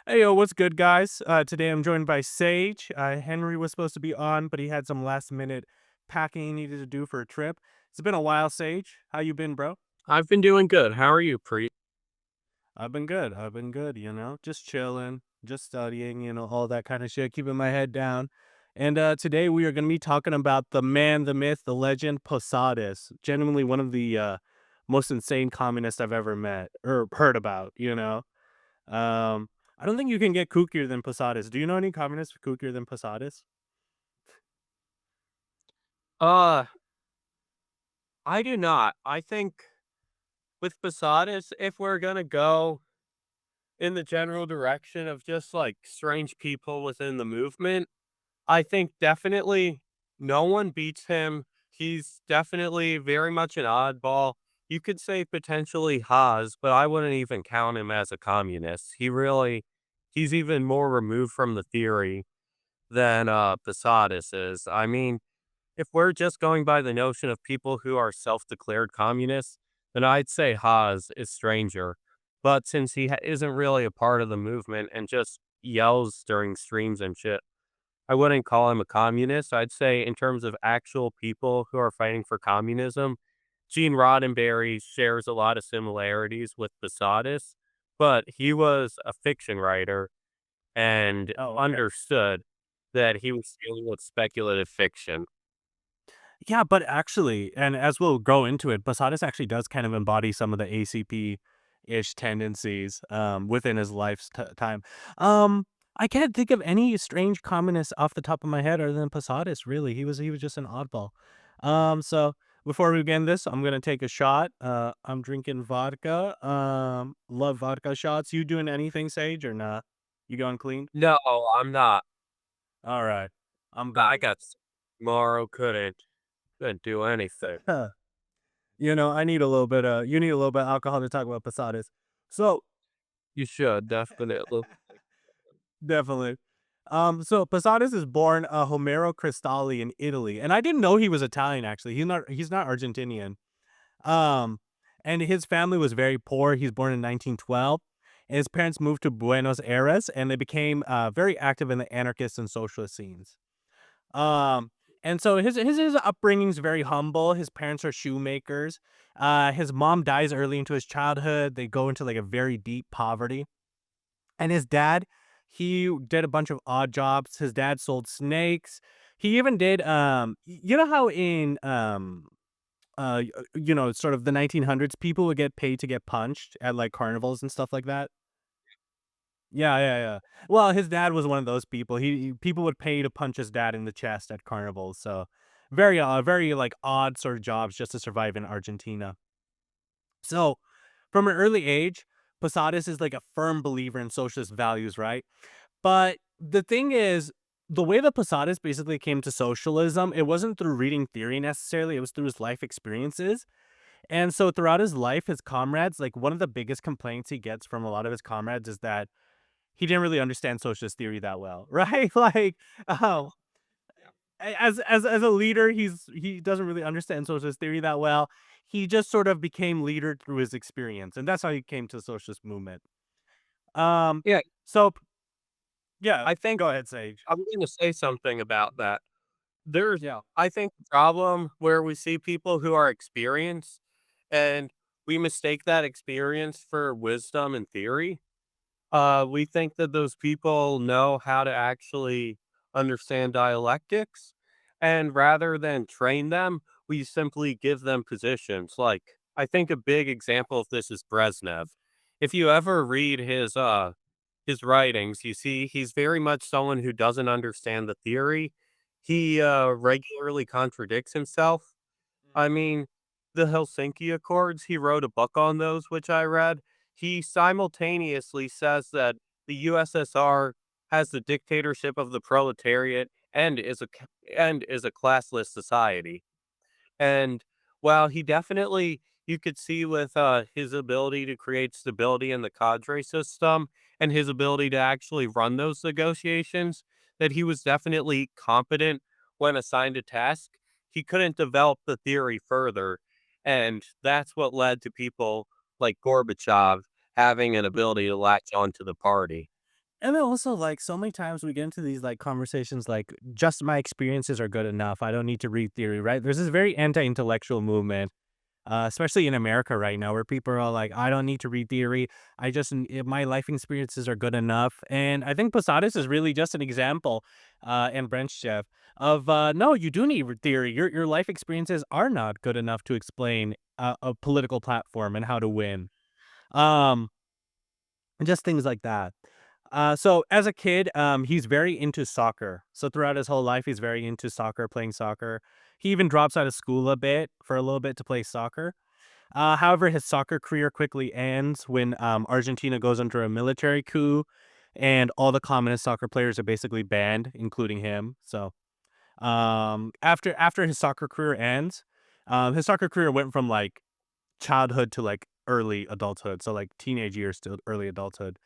Hey, yo, what's good, guys? Today I'm joined by Sage. Henry was supposed to be on, but he had some last minute packing he needed to do for a trip. It's been a while, Sage. How you been, bro? I've been doing good. How are you, Preet? I've been good. I've been good, just chilling, just studying, all that kind of shit, keeping my head down. And today we are going to be talking about the man, the myth, the legend, Posadas. Genuinely one of the most insane communists I've ever met or heard about. Um, I don't think you can get kookier than Posadas. Do you know any communists kookier than Posadas? Uh, I do not. I think with Posadas, if we're gonna go in the general direction of just like strange people within the movement, I think definitely no one beats him. He's definitely very much an oddball. You could say potentially Haas, but I wouldn't even count him as a communist. He's even more removed from the theory than Posadas is. I mean, if we're just going by the notion of people who are self-declared communists, then I'd say Haas is stranger. But since isn't really a part of the movement and just yells during streams and shit, I wouldn't call him a communist. I'd say in terms of actual people who are fighting for communism, Gene Roddenberry shares a lot of similarities with Posadas, but he was a fiction writer and Oh, okay. understood that he was dealing with speculative fiction. Yeah, but actually, and as we'll go into it, Posadas actually does kind of embody some of the ACP-ish tendencies within his lifetime. I can't think of any strange communists off the top of my head other than Posadas. Really, he was just an oddball. So before we begin this, I'm gonna take a shot. I'm drinking vodka. Love vodka shots. You doing anything, Sage, or not? You going clean? No, I'm not. All right, I'm I going. got tomorrow couldn't do anything. I need a little bit of you need a little bit of alcohol to talk about Posadas. So You should definitely. definitely. So Posadas is born Homero Cristalli in Italy. And I didn't know he was Italian actually. He's not Argentinian. Um, and his family was very poor. He's born in 1912. And his parents moved to Buenos Aires and they became very active in the anarchist and socialist scenes. Um, and so his upbringing's very humble. His parents are shoemakers. His mom dies early into his childhood. They go into like a very deep poverty. And his dad, he did a bunch of odd jobs. His dad sold snakes. He even did you know how in sort of the 1900s people would get paid to get punched at like carnivals and stuff like that? Yeah, yeah, yeah. Well, his dad was one of those people. People would pay to punch his dad in the chest at carnivals. So very like odd sort of jobs just to survive in Argentina. So from an early age, Posadas is like a firm believer in socialist values, right? But the thing is, the way that Posadas basically came to socialism, it wasn't through reading theory necessarily, it was through his life experiences. And so throughout his life, his comrades, like one of the biggest complaints he gets from a lot of his comrades is that he didn't really understand socialist theory that well, right? Like, oh, as a leader, he doesn't really understand socialist theory that well. He just sort of became leader through his experience, and that's how he came to the socialist movement. Um, Yeah, so yeah, I think go ahead, Sage. I'm going to say something about that. There's, Yeah. I think, the problem where we see people who are experienced and we mistake that experience for wisdom and theory. We think that those people know how to actually understand dialectics, and rather than train them, we simply give them positions. Like, I think a big example of this is Brezhnev. If you ever read his writings, you see he's very much someone who doesn't understand the theory. He regularly contradicts himself. I mean, the Helsinki Accords, he wrote a book on those, which I read. He simultaneously says that the USSR has the dictatorship of the proletariat and is a classless society. And while he definitely you could see with, his ability to create stability in the cadre system and his ability to actually run those negotiations, that he was definitely competent when assigned a task. He couldn't develop the theory further, and that's what led to people like Gorbachev having an ability to latch onto the party. And then also, like, so many times we get into these, like, conversations like, "Just my experiences are good enough. I don't need to read theory," right? There's this very anti-intellectual movement, especially in America right now, where people are all like, "I don't need to read theory. My life experiences are good enough." And I think Posadas is really just an example, and Brent Chef of, no, you do need theory. Your life experiences are not good enough to explain a political platform and how to win. Um, and just things like that. So as a kid, he's very into soccer. So throughout his whole life, he's very into soccer, playing soccer. He even drops out of school for a little bit to play soccer. However, his soccer career quickly ends when Argentina goes under a military coup, and all the communist soccer players are basically banned, including him. So after his soccer career ends, his soccer career went from like childhood to like early adulthood, so like teenage years to early adulthood.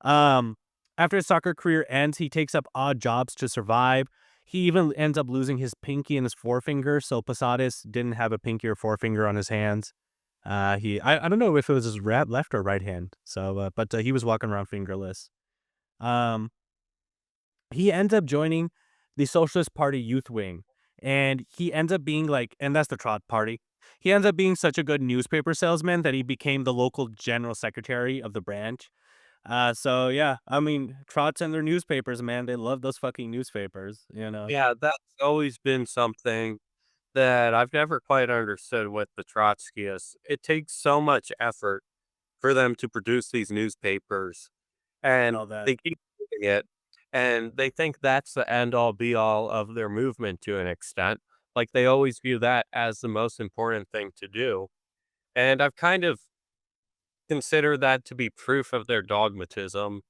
Um, After his soccer career ends, he takes up odd jobs to survive. He even ends up losing his pinky and his forefinger, so Posadas didn't have a pinky or forefinger on his hands. I don't know if it was his left or right hand. But he was walking around fingerless. Um, he ends up joining the Socialist Party youth wing, and he ends up being like, and that's the Trot Party. He ends up being such a good newspaper salesman that he became the local general secretary of the branch. So yeah, I mean, Trots and their newspapers, man, they love those fucking newspapers, you know? Yeah, that's always been something that I've never quite understood with the Trotskyists. It takes so much effort for them to produce these newspapers, and All that. they keep doing it, and they think that's the end all be all of their movement to an extent. Like, they always view that as the most important thing to do, and I've kind of considered that to be proof of their dogmatism.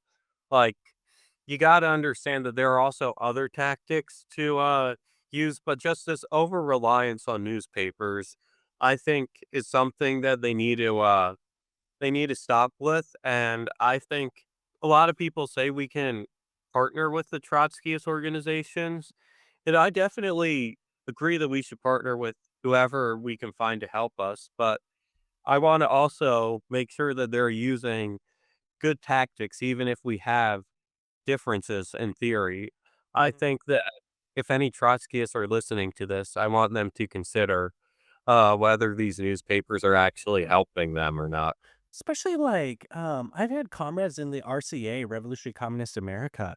Like, you gotta understand that there are also other tactics to, use, but just this over-reliance on newspapers, I think, is something that they need to stop with, and I think a lot of people say we can partner with the Trotskyist organizations, and I definitely agree that we should partner with whoever we can find to help us, but I wanna also make sure that they're using good tactics even if we have differences in theory. I Mhm. think that if any Trotskyists are listening to this, I want them to consider, whether these newspapers are actually helping them or not. Especially like, I've had comrades in the RCA, Revolutionary Communist America,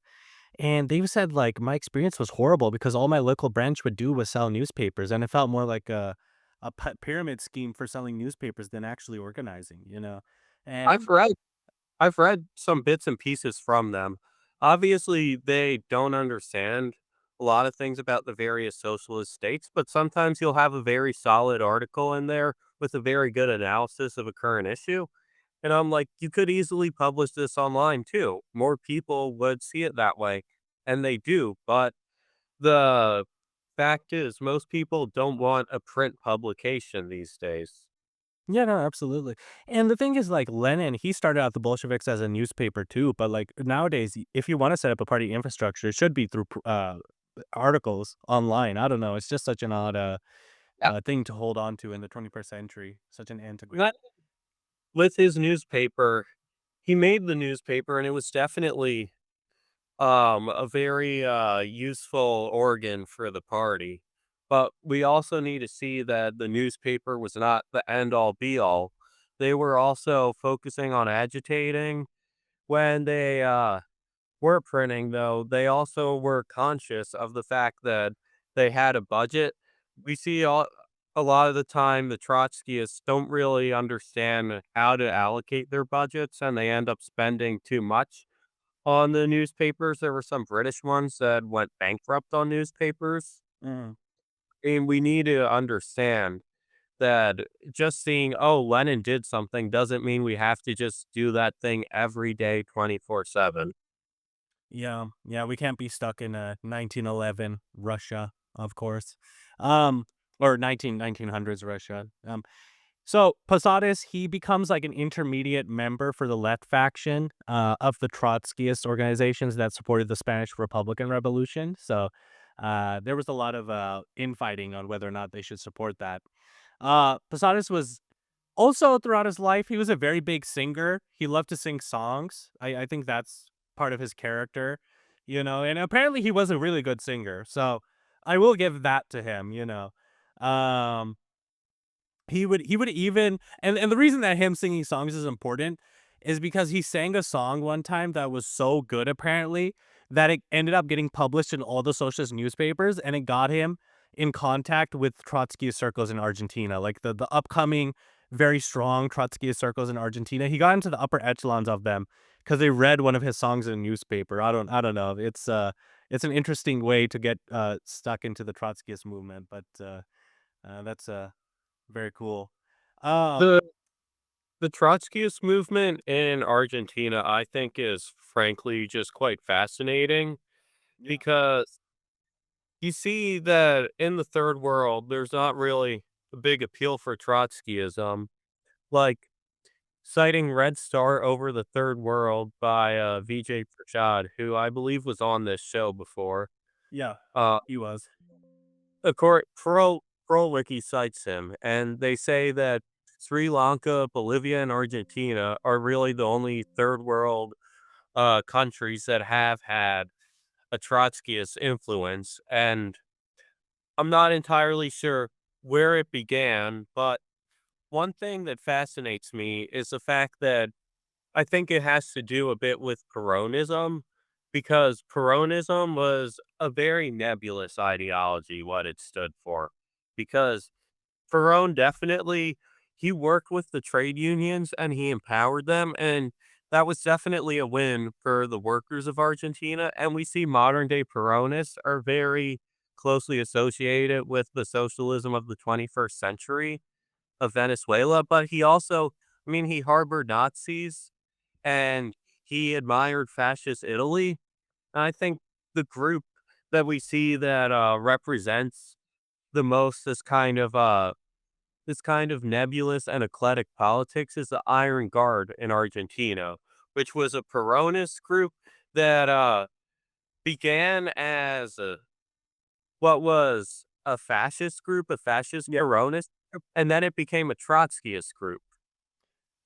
and they've said like my experience was horrible because all my local branch would do was sell newspapers, and it felt more like a pyramid scheme for selling newspapers than actually organizing, you know? And I've read I've read some bits and pieces from them. Obviously, they don't understand a lot of things about the various socialist states, but sometimes you'll have a very solid article in there with a very good analysis of a current issue. And I'm like, you could easily publish this online too. More people would see it that way. And they do. But the fact is, most people don't want a print publication these days. yeah, no, absolutely. And the thing is, like Lenin, he started out the Bolsheviks as a newspaper too, but like nowadays, if you want to set up a party infrastructure, it should be through articles online. I don't know. It's just such an odd Yeah. thing to hold on to in the 21st century. Such an antiquated. That, with his newspaper, he made the newspaper and it was definitely a very useful organ for the party. But we also need to see that the newspaper was not the end all be all. They were also focusing on agitating when they were printing, though. They also were conscious of the fact that they had a budget. We see a lot of the time the Trotskyists don't really understand how to allocate their budgets and they end up spending too much on the newspapers. There were some British ones that went bankrupt on newspapers. Mm. And we need to understand that just seeing, oh, Lenin did something doesn't mean we have to just do that thing every day, 24/7. Yeah, yeah, we can't be stuck in 1911 Russia, of course, um, or 1900s Russia. So Posadas, he becomes like an intermediate member for the left faction of the Trotskyist organizations that supported the Spanish Republican Revolution. So there was a lot of infighting on whether or not they should support that. Posadas was also throughout his life, he was a very big singer. He loved to sing songs. I think that's part of his character, and apparently he was a really good singer, so I will give that to him, Um, he would even and the reason that him singing songs is important is because he sang a song one time that was so good apparently that it ended up getting published in all the socialist newspapers, and it got him in contact with Trotskyist circles in Argentina, like the upcoming very strong Trotskyist circles in Argentina. He got into the upper echelons of them because they read one of his songs in a newspaper. I don't know. It's an interesting way to get stuck into the Trotskyist movement, but that's very cool. Uh, The the Trotskyist movement in Argentina, I think, is frankly just quite fascinating yeah, because you see that in the third world, there's not really a big appeal for Trotskyism. Like citing Red Star Over the Third World by VJ Prashad, who I believe was on this show before. yeah, Uh, he was. of course, Pro Wiki cites him, and they say that Sri Lanka, Bolivia, and Argentina are really the only third world countries that have had a Trotskyist influence. And I'm not entirely sure where it began, but one thing that fascinates me is the fact that I think it has to do a bit with Peronism, because Peronism was a very nebulous ideology, what it stood for. Because Perón definitely, he worked with the trade unions and he empowered them, and that was definitely a win for the workers of Argentina. And we see modern day Peronists are very closely associated with the socialism of the 21st century of Venezuela. But he also, I mean, he harbored Nazis and he admired fascist Italy. And I think the group that we see that represents the most this kind of nebulous and eclectic politics is the Iron Guard in Argentina, which was a Peronist group that began as what was a fascist group, a fascist Yeah, Peronist group, and then it became a Trotskyist group.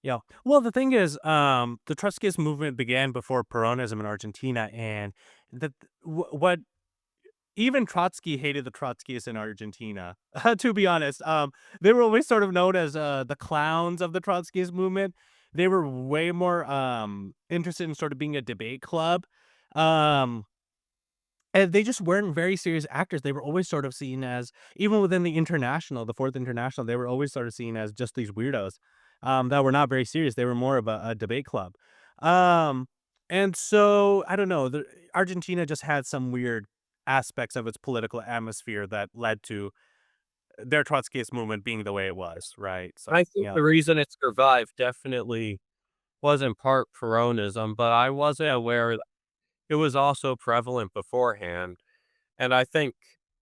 yeah. Well, the thing is, the Trotskyist movement began before Peronism in Argentina, and that what even Trotsky hated the Trotskyists in Argentina. To be honest, they were always sort of known as the clowns of the Trotskyist movement. They were way more interested in sort of being a debate club. Um, And they just weren't very serious actors. They were always sort of seen as even within the international, the 4th International, they were always sort of seen as just these weirdos, that were not very serious. They were more of a debate club. Um, and so, I don't know, Argentina just had some weird aspects of its political atmosphere that led to their Trotskyist movement being the way it was, right? So, I think yeah. the reason it survived definitely was in part Peronism, but I wasn't aware that it was also prevalent beforehand. And I think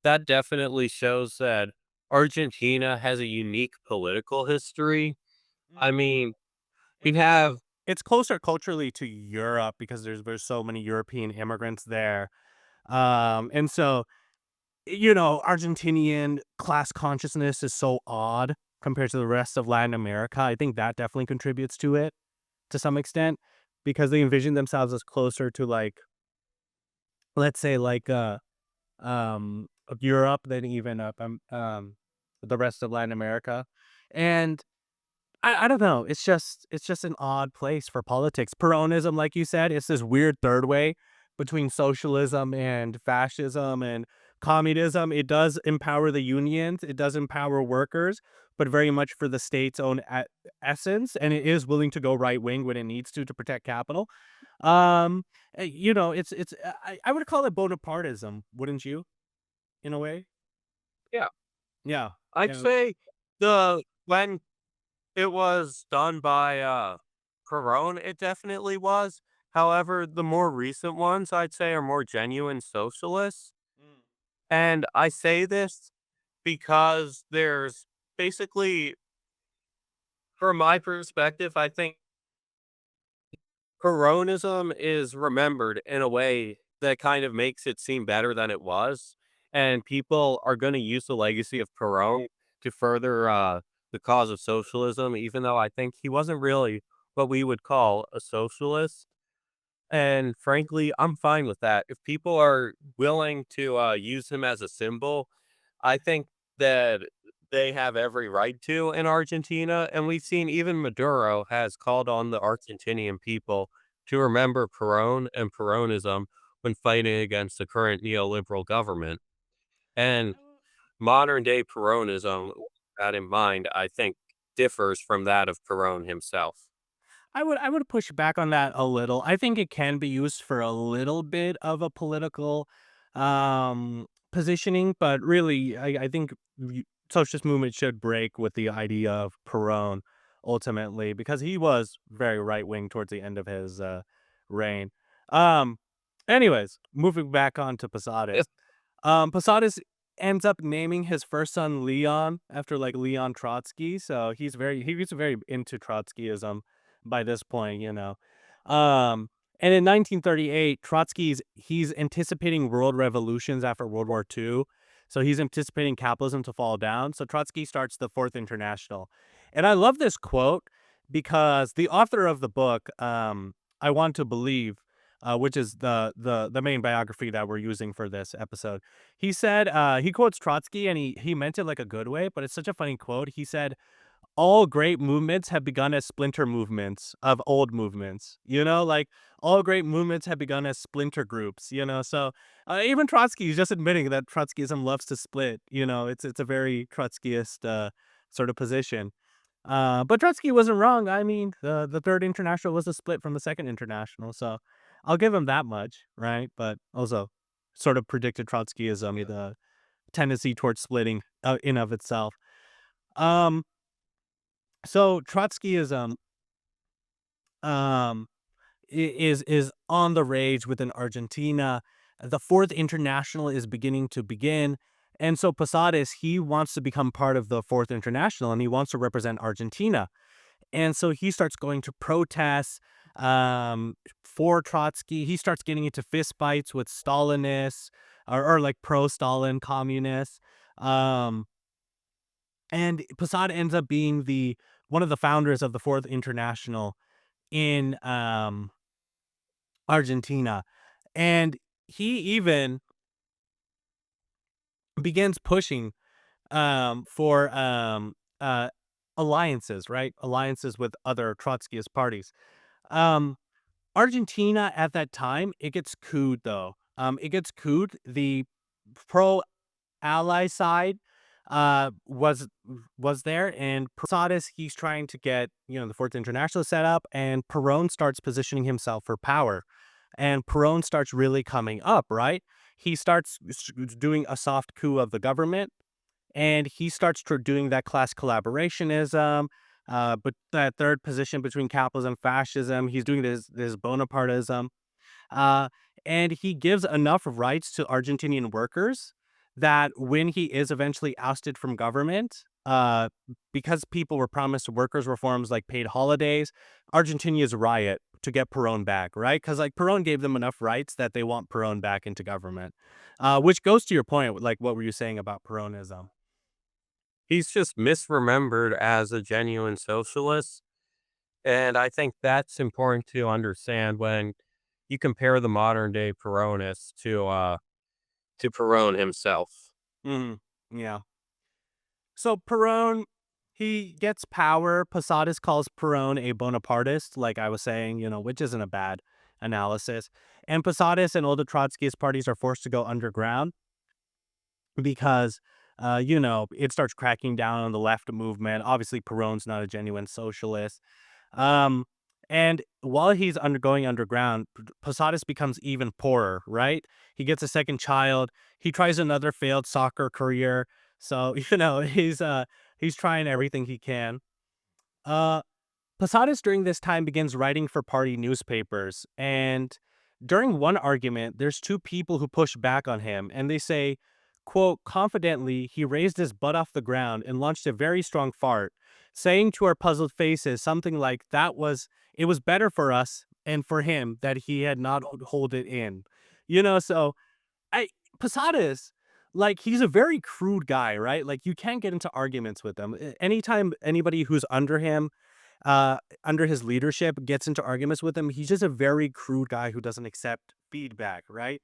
that definitely shows that Argentina has a unique political history. I Mhm. mean, we It's have it's closer culturally to Europe because there's so many European immigrants there. And so Argentinian class consciousness is so odd compared to the rest of Latin America. I think that definitely contributes to it to some extent because they envision themselves as closer to like, let's say, like of Europe than even the rest of Latin America. And I don't know. It's just an odd place for politics. Peronism, like you said, it's this weird third way between socialism and fascism and communism. It does empower the unions. It does empower workers, but very much for the state's own essence. And it is willing to go right wing when it needs to protect capital. I would call it Bonapartism, wouldn't you? In a way, yeah, yeah, I'd yeah. say when it was done by Peron, it definitely was. However, the more recent ones I'd say are more genuine socialists. Mm. And I say this because there's basically, from my perspective, I think Peronism is remembered in a way that kind of makes it seem better than it was, and people are gonna use the legacy of Peron to further, the cause of socialism, even though I think he wasn't really what we would call a socialist. And frankly, I'm fine with that. If people are willing to use him as a symbol, I think that they have every right to in Argentina. And we've seen even Maduro has called on the Argentinian people to remember Peron and Peronism when fighting against the current neoliberal government. And modern day Peronism, with that in mind, I think differs from that of Peron himself. I would push back on that a little. I think it can be used for a little bit of a political positioning, but really, I think socialist movement should break with the idea of Peron ultimately because he was very right wing towards the end of his reign. Um, anyways, moving back on to Posadas. Posadas ends up naming his first son Leon after like Leon Trotsky, so he's very into Trotskyism by this point, you know. Um, and in 1938, he's anticipating world revolutions after World War II. So he's anticipating capitalism to fall down. So Trotsky starts the Fourth International. And I love this quote because the author of the book, I Want to Believe, which is the main biography that we're using for this episode. He said he quotes Trotsky and he meant it like a good way, but it's such a funny quote. He said, "All great movements have begun as splinter movements of old movements." You know, like all great movements have begun as splinter groups. You know, so even Trotsky is just admitting that Trotskyism loves to split. You know, it's a very Trotskyist sort of position. But Trotsky wasn't wrong. I mean, the Third International was a split from the Second International, so I'll give him that much, right? But also sort of predicted Trotskyism, the tendency towards splitting in of itself. Um, so Trotskyism um, is on the rage within Argentina. The Fourth International is beginning to begin. And so Posadas, he wants to become part of the Fourth International and he wants to represent Argentina. And so he starts going to protests for Trotsky. He starts getting into fistfights with Stalinists or like pro-Stalin communists. Um, and Posada ends up being the one of the founders of the Fourth International in Argentina. And he even begins pushing for alliances, right? Alliances with other Trotskyist parties. Um, Argentina at that time, it gets couped though. It gets couped. The pro ally side was there, and Posadas, he's trying to get, you know, the Fourth International set up, and Peron starts positioning himself for power. And Peron starts really coming up, right? He starts doing a soft coup of the government, and he starts doing that class collaborationism, but that third position between capitalism and fascism. He's doing this Bonapartism, uh, and he gives enough rights to Argentinian workers that when he is eventually ousted from government, because people were promised workers' reforms like paid holidays, Argentinians riot to get Peron back, right? Because like Peron gave them enough rights that they want Peron back into government, which goes to your point, like what were you saying about Peronism? He's just misremembered as a genuine socialist. And I think that's important to understand when you compare the modern day Peronists to Peron himself. Mhm. Yeah. So Perón, he gets power. Posadas calls Perón a Bonapartist, like I was saying, you know, which isn't a bad analysis. And Posadas and all the Trotskyist parties are forced to go underground because, you know, it starts cracking down on the left movement. Obviously, Perón's not a genuine socialist. Um, and while he's undergoing underground, Posadas becomes even poorer, right? He gets a second child. He tries another failed soccer career. So, you know, he's trying everything he can. Uh Posadas during this time begins writing for party newspapers. And during one argument, there's two people who push back on him and they say, quote, confidently, he raised his butt off the ground and launched a very strong fart, saying to our puzzled faces something like, it was better for us and for him that he had not hold it in. You know, so I, Posadas, like he's a very crude guy, right? Like you can't get into arguments with him. Anytime anybody who's under him uh, under his leadership, gets into arguments with him. He's just a very crude guy who doesn't accept feedback, right?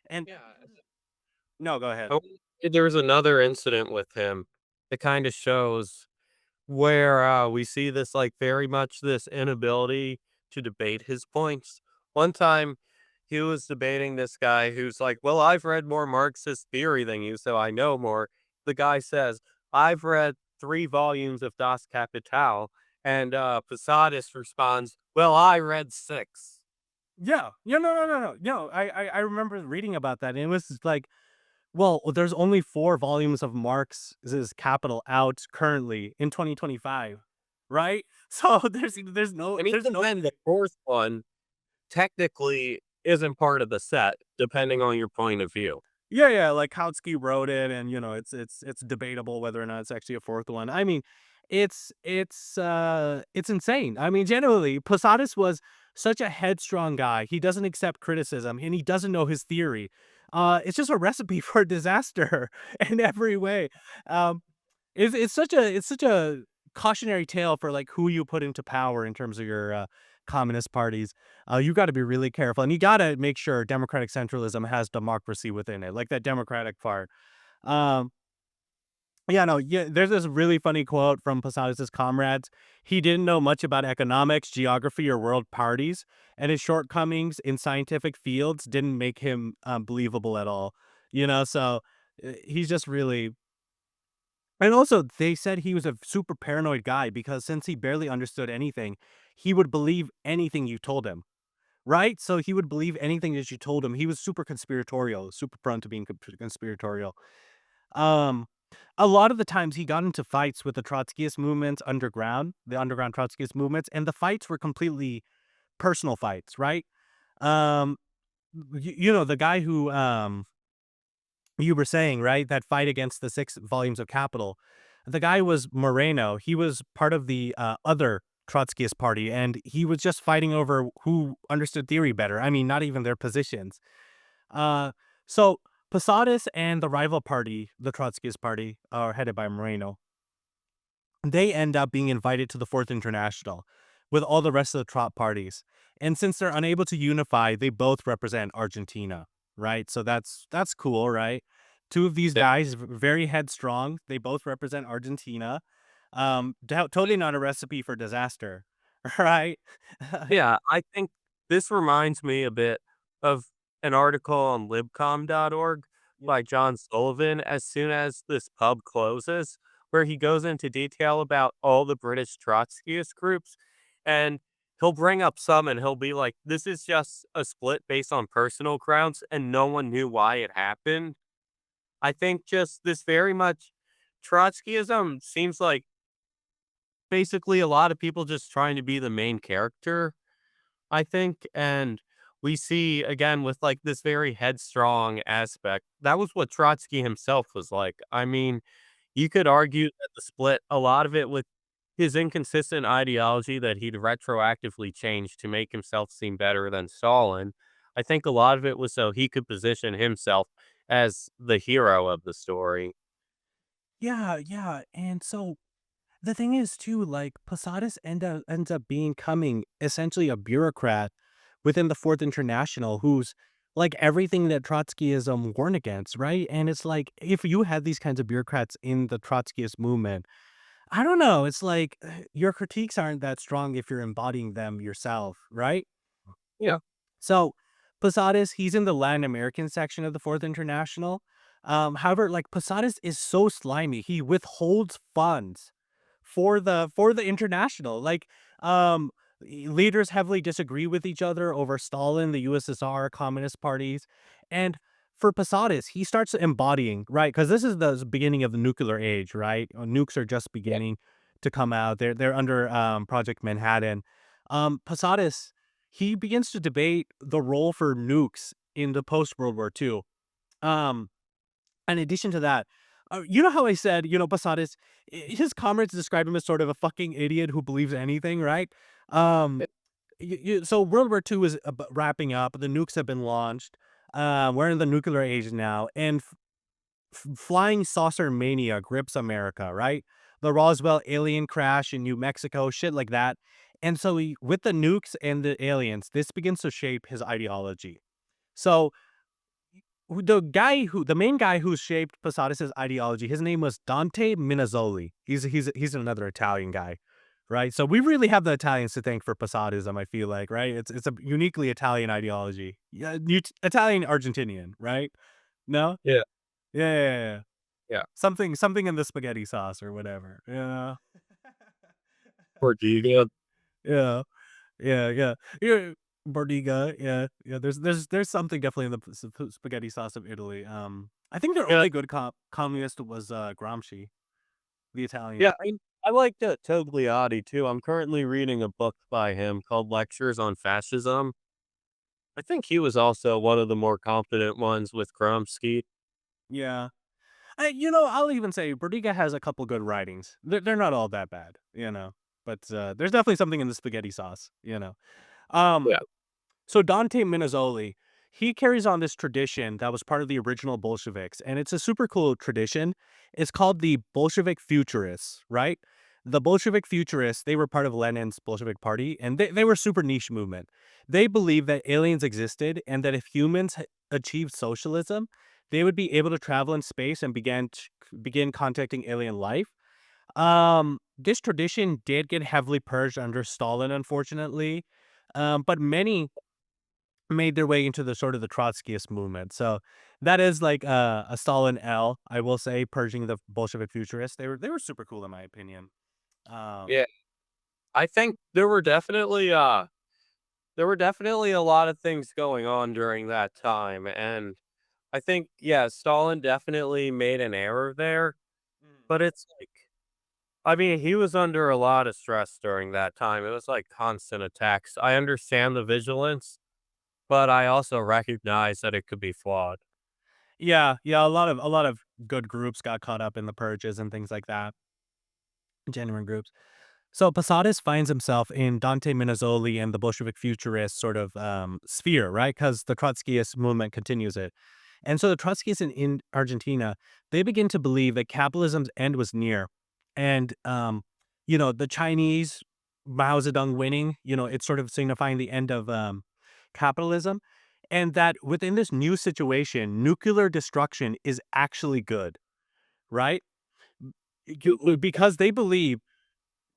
And Yeah. no, go ahead. Oh, there was another incident with him that kind of shows where we see this like very much this inability to debate his points. One time he was debating this guy who's like, "Well, I've read more Marxist theory than you, so I know more." The guy says, "I've read 3 volumes of Das Kapital," and Posadas responds, "Well, I read 6." Yeah. Yeah, no. I remember reading about that, and it was like, well, there's only 4 volumes of Marx's Capital out currently in 2025, right? So And there's even no then, the fourth one technically isn't part of the set, depending on your point of view. yeah, yeah, like Kautsky wrote it, and it's debatable whether or not it's actually a fourth one. I mean, it's insane. I mean, generally, Posadas was such a headstrong guy. He doesn't accept criticism, and he doesn't know his theory. It's just a recipe for disaster in every way. Um, it's such a cautionary tale for like who you put into power in terms of your communist parties. You got to be really careful, and you got to make sure democratic centralism has democracy within it, like that democratic part. Um, yeah, no, yeah. There's this really funny quote from Posadas' comrades. He didn't know much about economics, geography, or world parties, and his shortcomings in scientific fields didn't make him believable at all. So he's just really. And also, they said he was a super paranoid guy because since he barely understood anything, he would believe anything you told him. Right? So he would believe anything that you told him. He was super conspiratorial, super prone to being conspiratorial. Um, a lot of the times he got into fights with the Trotskyist movement underground, the underground Trotskyist movements, and the fights were completely personal fights, right? Um, the guy who you were saying, right, that fight against the 6 volumes of Capital, the guy was Moreno. He was part of the other Trotskyist party, and he was just fighting over who understood theory better. I mean, not even their positions. Uh, so Posadas and the rival party, the Trotskyist party, are headed by Moreno. They end up being invited to the Fourth International with all the rest of the Trot parties. And since they're unable to unify, they both represent Argentina, right? So that's cool, right? Two of these Yeah. guys, very headstrong. They both represent Argentina. Totally not a recipe for disaster, right? Yeah, I think this reminds me a bit of an article on libcom.org Yep. by John Sullivan as soon as this pub closes, where he goes into detail about all the British Trotskyist groups. And he'll bring up some and he'll be like, this is just a split based on personal grounds, and no one knew why it happened. I think just this very much Trotskyism seems like basically a lot of people just trying to be the main character, I think, and we see again with like this very headstrong aspect. That was what Trotsky himself was like. I mean, you could argue that the split, a lot of it with his inconsistent ideology that he'd retroactively changed to make himself seem better than Stalin. I think a lot of it was so he could position himself as the hero of the story. Yeah, yeah. And so the thing is too, like Posadas ends up becoming essentially a bureaucrat within the Fourth International who's like everything that Trotskyism warned against, right? And it's like if you had these kinds of bureaucrats in the Trotskyist movement, I don't know. It's like your critiques aren't that strong if you're embodying them yourself, right? Yeah. So Posadas, he's in the Latin American section of the Fourth International. However, like Posadas is so slimy, he withholds funds for the international. Like, leaders heavily disagree with each other over Stalin, the USSR, communist parties, and for Posadas, he starts embodying right because this is the beginning of the nuclear age, right? Nukes are just Yeah. beginning to come out. They're under Project Manhattan. Posadas he begins to debate the role for nukes in the post World War II. Um, in addition to that, you know how I said, Posadas, his comrades describe him as sort of a fucking idiot who believes anything, right? Um, so World War II is wrapping up. The nukes have been launched. We're in the nuclear age now, and flying saucer mania grips America, right? the Roswell alien crash in New Mexico, shit like that. And so with the nukes and the aliens, this begins to shape his ideology. So the main guy who shaped Posadas' ideology, his name was Dante Minazzoli. He's another Italian guy, right? So we really have the Italians to thank for Posadism, I feel like, right? It's a uniquely Italian ideology. Yeah, Italian Argentinian, right? No? Yeah, Yeah, yeah, yeah. yeah. Something in the spaghetti sauce or whatever. Yeah. Cordelia. Yeah. Yeah, yeah. Yeah, Bordiga, yeah, yeah, there's something definitely in the spaghetti sauce of Italy. I think their Yeah, only good communist was, Gramsci, the Italian. yeah. I like Togliatti too. I'm currently reading a book by him called Lectures on Fascism. I think he was also one of the more confident ones with Kromsky. Yeah. I'll even say Bordiga has a couple good writings. They're not all that bad, but, there's definitely something in the spaghetti sauce. Um Yeah, So Dante Minazzoli, he carries on this tradition that was part of the original Bolsheviks, and it's a super cool tradition. It's called the Bolshevik Futurists, right? The Bolshevik Futurists, they were part of Lenin's Bolshevik Party, and they were super niche movement. They believed that aliens existed and that if humans achieved socialism, they would be able to travel in space and begin contacting alien life. This tradition did get heavily purged under Stalin, unfortunately. But many made their way into the sort of the Trotskyist movement. So that is like a Stalin L, I will say, purging the Bolshevik futurists. They were super cool in my opinion. Um, yeah. I think there were definitely a lot of things going on during that time, and I think, yeah, Stalin definitely made an error there, Mm. but it's like, I mean, he was under a lot of stress during that time. It was like constant attacks. I understand the vigilance, but I also recognize that it could be flawed. yeah, yeah, a lot of good groups got caught up in the purges and things like that. Genuine groups. So Posadas finds himself in Dante Minazzoli and the Bolshevik futurist sort of sphere, right? Because the Trotskyist movement continues it. And so the Trotskyists in Argentina, they begin to believe that capitalism's end was near. And, the Chinese, Mao Zedong winning, it's sort of signifying the end of capitalism. And that within this new situation, nuclear destruction is actually good, right? Because they believe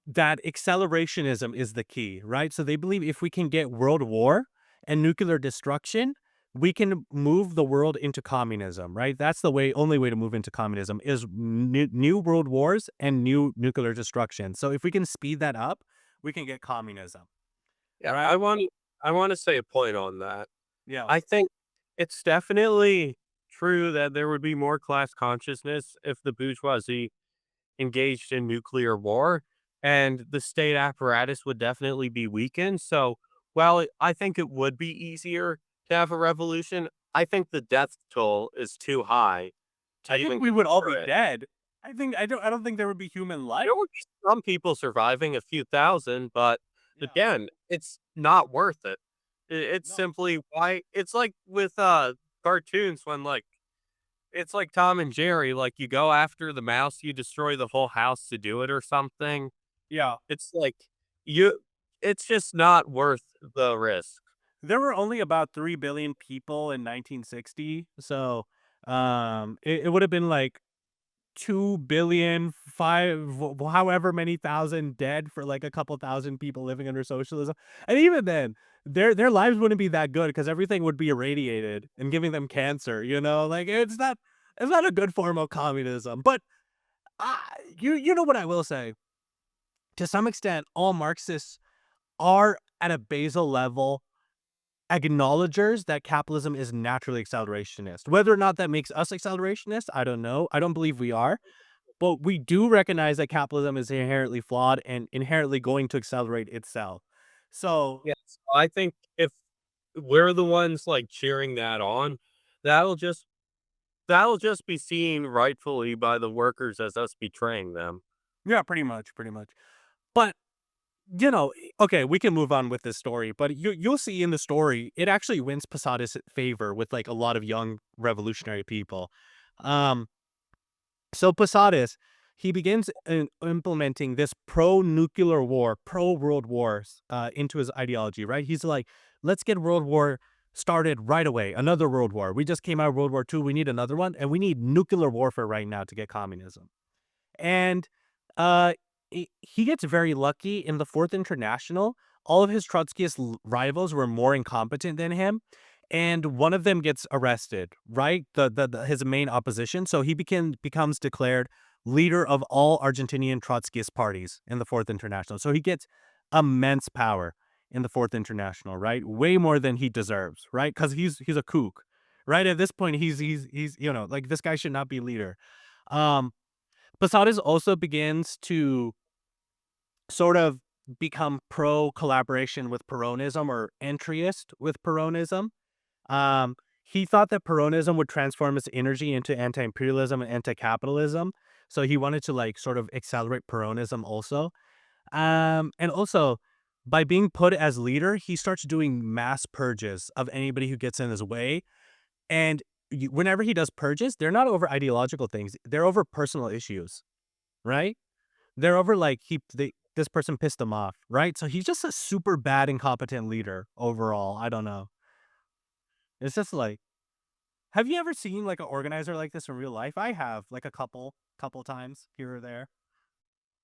that accelerationism is the key, right? So they believe if we can get world war and nuclear destruction, we can move the world into communism, right? That's the only way to move into communism is new world wars and new nuclear destruction. So if we can speed that up, we can get communism, Yeah, right? I want to say a point on that. Yeah. I think it's definitely true that there would be more class consciousness if the bourgeoisie engaged in nuclear war, and the state apparatus would definitely be weakened. So, while I think it would be easier to have a revolution, I think the death toll is too high to I think even we would all be consider it. dead. I don't think there would be human life. There would be some people surviving, a few thousand, but Yeah. again, it's not worth it. It's No. simply why it's like with cartoons when it's like Tom and Jerry, like you go after the mouse, you destroy the whole house to do it or something. Yeah. It's like you it's just not worth the risk. There were only about 3 billion people in 1960, so, it would have been, like, 2 billion, however many thousand dead for, like, a couple thousand people living under socialism, and even then, their lives wouldn't be that good because everything would be irradiated and giving them cancer, like, it's not a good form of communism, but, you know what I will say? To some extent, all Marxists are, at a basal level, acknowledgers that capitalism is naturally accelerationist. Whether or not that makes us accelerationist, I don't know. I don't believe we are, but we do recognize that capitalism is inherently flawed and inherently going to accelerate itself. So, Yes. I think if we're the ones like cheering that on, that'll just that'll just be seen rightfully by the workers as us betraying them. yeah, pretty much. But, okay, we can move on with this story, but you'll see in the story, it actually wins Posadas' favor with like a lot of young revolutionary people. Um, so Posadas, he begins implementing this pro-nuclear war, pro-world wars into his ideology, right? He's like, let's get World War started right away. Another world war. We just came out of World War II. We need another one. And we need nuclear warfare right now to get communism. And uh, he gets very lucky in the Fourth International. All of his Trotskyist rivals were more incompetent than him, and one of them gets arrested. Right, his main opposition. So he becomes declared leader of all Argentinian Trotskyist parties in the Fourth International. So he gets immense power in the Fourth International. Right, way more than he deserves. Right, because he's a kook. Right at this point, he's like this guy should not be leader. Um, Posadas also begins to sort of become pro collaboration with Peronism or entryist with Peronism. Um, he thought that Peronism would transform its energy into anti-imperialism and anti-capitalism. So he wanted to like sort of accelerate Peronism also. And also by being put as leader, he starts doing mass purges of anybody who gets in his way. And whenever he does purges, they're not over ideological things; they're over personal issues, right? They're over like this person pissed him off, right? So he's just a super bad, incompetent leader overall. I don't know. It's just like, have you ever seen like an organizer like this in real life? I have, like a couple times here or there.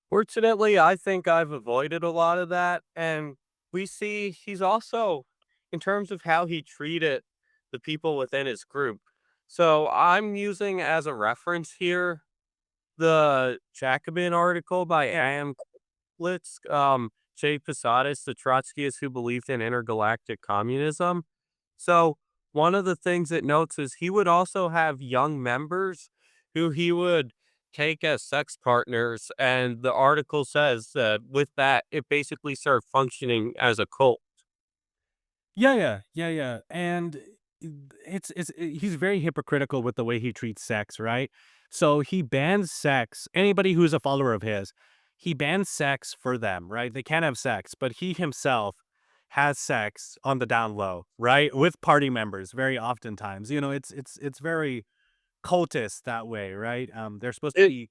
Fortunately, I think I've avoided a lot of that, and we see he's also in terms of how he treated the people within his group. So I'm using as a reference here the Jacobin article by Am Blitz, J Posadas, the Trotskyists who believed in intergalactic communism. So one of the things it notes is he would also have young members who he would take as sex partners. And the article says that with that, it basically started functioning as a cult. Yeah. And he's very hypocritical with the way he treats sex, right? So he bans sex. Anybody who's a follower of his, he bans sex for them, right? They can't have sex, but he himself has sex on the down low, right? With party members very oftentimes. It's very cultist that way, right? They're supposed to It, be.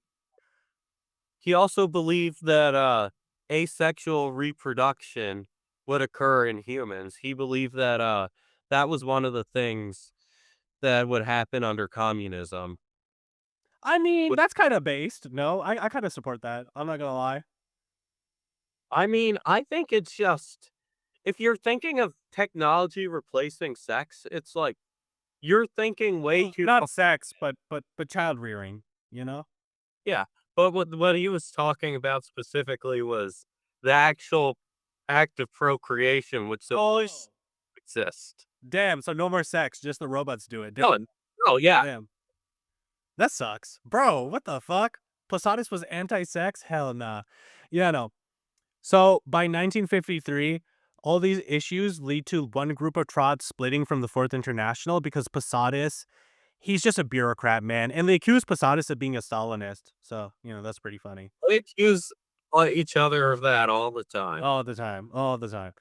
he also believed that asexual reproduction would occur in humans. He believed that that was one of the things that would happen under communism. I mean, that's kind of based. No, I kind of support that. I'm not gonna lie. I mean, I think it's just if you're thinking of technology replacing sex, it's like you're thinking way Well, too not sex, but child rearing. You know? yeah. But what he was talking about specifically was the actual act of procreation would still Oh, exist. damn. So no more sex. Just the robots do it. No, oh yeah. Damn. That sucks, bro. What the fuck? Posadas was anti-sex? Hell nah. Yeah, no. So by 1953, all these issues lead to one group of trots splitting from the Fourth International because Posadas, he's just a bureaucrat, man. And they accuse Posadas of being a Stalinist. So, that's pretty funny. We accuse each other of that all the time. All the time, all the time.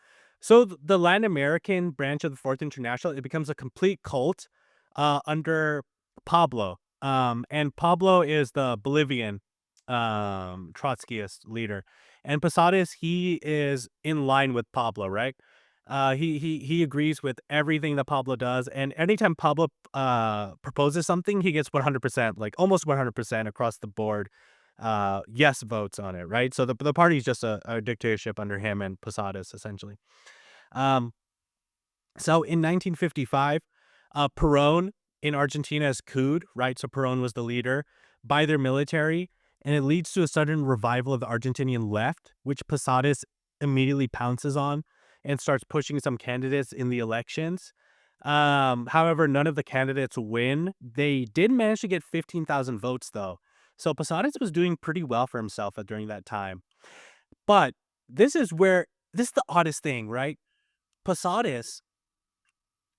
So the Latin American branch of the Fourth International, it becomes a complete cult under Pablo. And Pablo is the Bolivian Trotskyist leader. And Posadas, he is in line with Pablo, right? He agrees with everything that Pablo does, and anytime Pablo proposes something, he gets 100%, like almost 100% across the board yes votes on it, right? So the party's just a dictatorship under him and Posadas essentially. Um, so in 1955, Peron in Argentina is couped, right? So Peron was the leader by their military, and it leads to a sudden revival of the Argentinian left, which Posadas immediately pounces on and starts pushing some candidates in the elections. However, none of the candidates win. They did manage to get 15,000 votes though. So Posadas was doing pretty well for himself during that time. But this is the oddest thing, right? Posadas,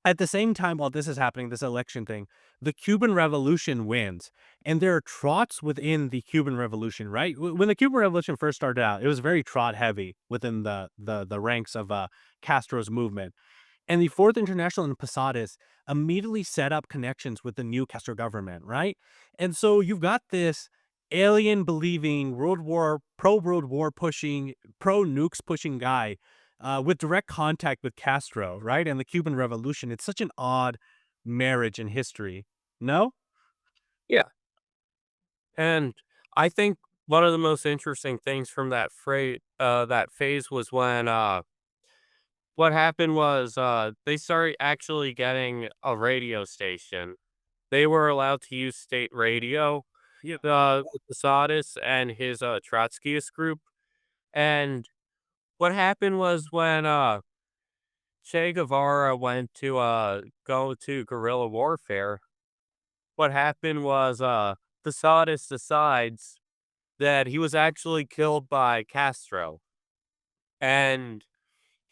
at the same time while this is happening, this election thing, the Cuban Revolution wins. And there are trots within the Cuban Revolution, right? When the Cuban Revolution first started out, it was very trot heavy within the ranks of Castro's movement. And the Fourth International and Posadas immediately set up connections with the new Castro government, right? And so you've got this alien believing World War pushing, pro nukes pushing guy with direct contact with Castro, right? And the Cuban Revolution. It's such an odd marriage in history. No? Yeah. And I think one of the most interesting things from that phase was when what happened was they started actually getting a radio station. They were allowed to use state radio, Yeah. with Posadas and his Trotskyist group. And what happened was when Che Guevara went to go to guerrilla warfare, what happened was Posadas decides that he was actually killed by Castro. And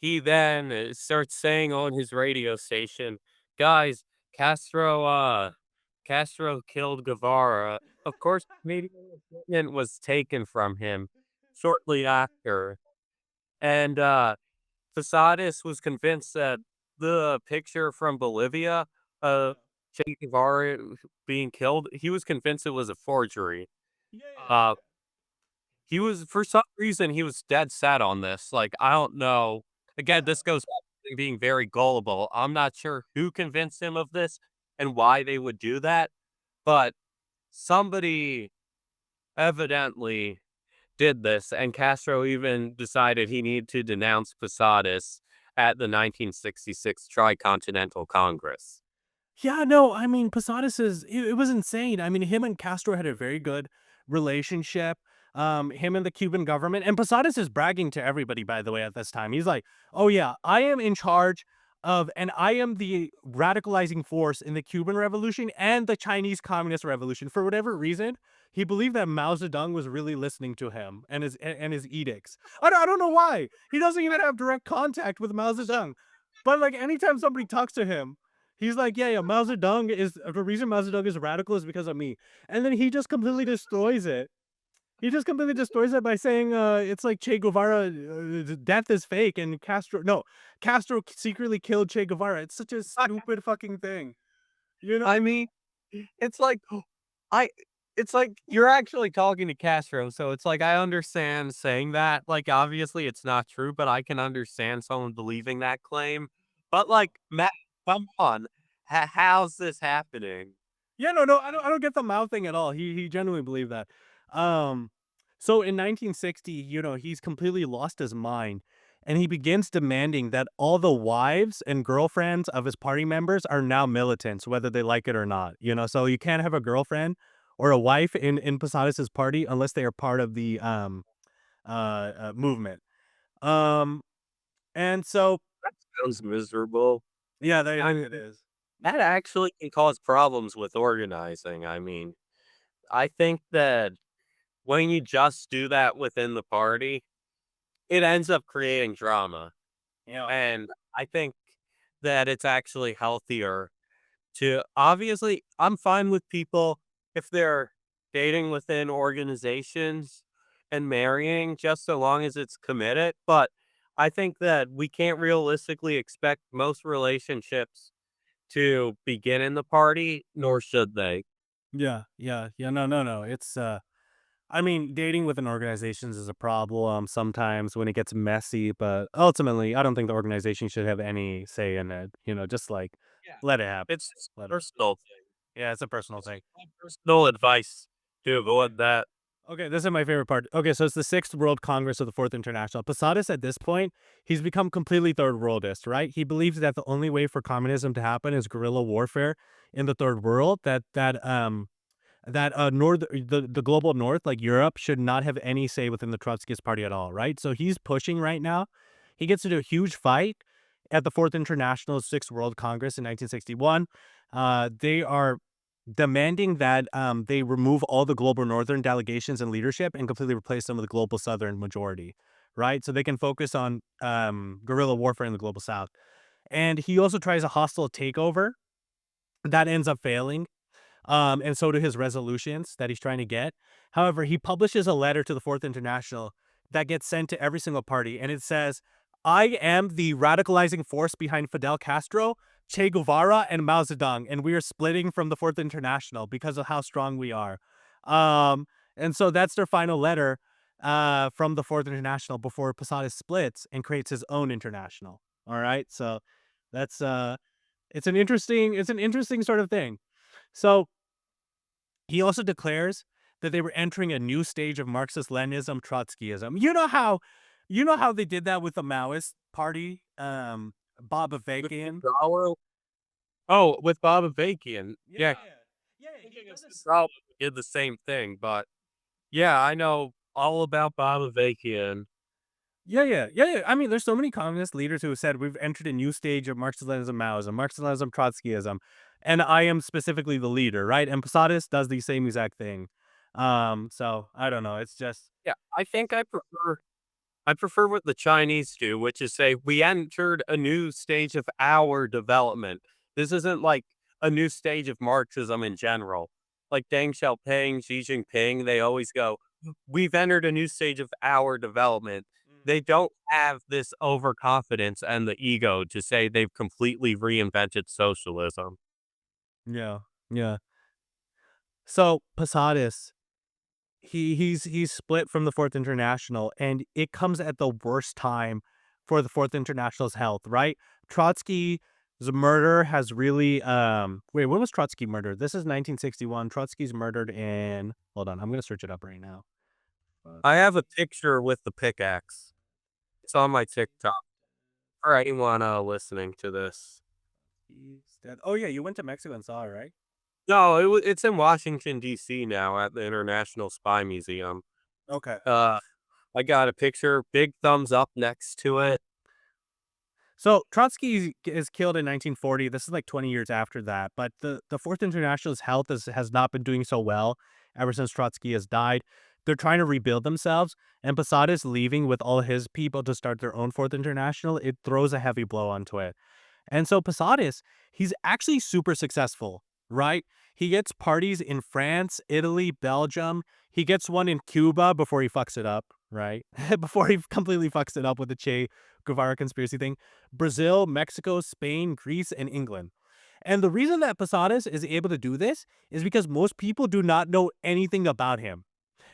he then starts saying on his radio station, "Guys, Castro, Castro killed Guevara." Of course, Canadian equipment was taken from him shortly after, and Posadas was convinced that the picture from Bolivia, uh, Che Guevara being killed, he was convinced it was a forgery. Yeah, yeah, Uh, yeah. He was for some reason, he was dead set on this, like, I don't know. Again, Yeah. this goes back to being very gullible. I'm not sure who convinced him of this and why they would do that, but somebody evidently did this, and Castro even decided he needed to denounce Posadas at the 1966 Tricontinental Congress. Yeah, no, I mean, Posadas is it was insane. I mean, him and Castro had a very good relationship. Him and the Cuban government. And Posadas is bragging to everybody, by the way, at this time. He's like, oh yeah, I am in charge of and I am the radicalizing force in the Cuban Revolution and the Chinese Communist Revolution. For whatever reason, he believed that Mao Zedong was really listening to him and his edicts. I don't know why. He doesn't even have direct contact with Mao Zedong. But like anytime somebody talks to him, he's like, yeah, yeah, Mao Zedong is the reason Mao Zedong is radical is because of me. And then he just completely destroys it. He just completely destroys it by saying it's like Che Guevara death is fake and Castro secretly killed Che Guevara. It's such a I stupid fucking thing. You know? I mean, it's like, I it's like you're actually talking to Castro, so it's like I understand saying that. Like, obviously, it's not true, but I can understand someone believing that claim. But like, Matt, come on, how's this happening? Yeah, no, no, I don't get the Mao thing at all. He genuinely believed that. Um, so in 1960, he's completely lost his mind, and he begins demanding that all the wives and girlfriends of his party members are now militants, whether they like it or not. So you can't have a girlfriend or a wife in Posadas's party unless they are part of the movement. Um, and so Sounds miserable. yeah, I it mean, is. that actually can cause problems with organizing. I mean, I think that when you just do that within the party, it ends up creating drama. Yeah. And I think that it's actually healthier to obviously, I'm fine with people if they're dating within organizations and marrying just so long as it's committed. But I think that we can't realistically expect most relationships to begin in the party, nor should they. Yeah, yeah, yeah. No, no, no. It's I mean, dating within organizations is a problem sometimes when it gets messy, but ultimately, I don't think the organization should have any say in it. Just like Yeah. let it happen. It's just Let a it. personal thing. Yeah, it's a personal It's thing. my personal advice to Okay. avoid that. Okay, this is my favorite part. Okay, so it's the Sixth World Congress of the Fourth International. Posadas at this point, he's become completely third worldist, right? He believes that the only way for communism to happen is guerrilla warfare in the third world. The global north, like Europe, should not have any say within the Trotskyist party at all, right? So he's pushing right now. He gets into a huge fight at the Fourth International Sixth World Congress in 1961. They are demanding that they remove all the global northern delegations and leadership and completely replace them with a global southern majority, right? So they can focus on guerrilla warfare in the global south. And he also tries a hostile takeover that ends up failing, and so do his resolutions that he's trying to get. However, he publishes a letter to the Fourth International that gets sent to every single party, and it says, I am the radicalizing force behind Fidel Castro, Che Guevara, and Mao Zedong, and we are splitting from the Fourth International because of how strong we are. And so that's their final letter from the Fourth International before Posadas splits and creates his own international. All right. So that's it's an interesting sort of thing. So he also declares that they were entering a new stage of Marxist-Leninism, Trotskyism. You know how they did that with the Maoist party, Bob With Avakian? withdrawal. Oh, with Bob Avakian. Yeah, Yeah, yeah, he thinking of does this. withdrawal did the same thing, but yeah, I know all about Bob Avakian. Yeah. I mean, there's so many communist leaders who have said we've entered a new stage of Marxist-Leninism, Maoism, Marxist-Leninism, Trotskyism, and I am specifically the leader, right? And Posadas does the same exact thing. So I don't know. It's just Yeah, I think I prefer what the Chinese do, which is say we entered a new stage of our development. This isn't like a new stage of Marxism in general. Like Deng Xiaoping, Xi Jinping, they always go, we've entered a new stage of our development. They don't have this overconfidence and the ego to say they've completely reinvented socialism. yeah, yeah. So Posadas, he's split from the Fourth International, and it comes at the worst time for the Fourth International's health, right? Trotsky's murder has really wait, when was Trotsky murdered? This is 1961. Trotsky's murdered in hold on, I'm gonna search it up right now. I have a Trotsky picture with the pickaxe. It's on my TikTok for anyone listening to this. Trotsky's dead. Oh yeah, you went to Mexico and saw it, right? No, it's in Washington, DC now at the International Spy Museum. Okay. Uh, I got a picture, big thumbs up next to it. So Trotsky is killed in 1940. This is like 20 years after that. But the Fourth International's health has not been doing so well ever since Trotsky has died. They're trying to rebuild themselves, and Posadas leaving with all his people to start their own Fourth International. It throws a heavy blow onto it. And so Posadas, he's actually super successful, right? He gets parties in France, Italy, Belgium. He gets one in Cuba before he fucks it up, right? Before he completely fucks it up with the Che Guevara conspiracy thing. Brazil, Mexico, Spain, Greece, and England. And the reason that Posadas is able to do this is because most people do not know anything about him,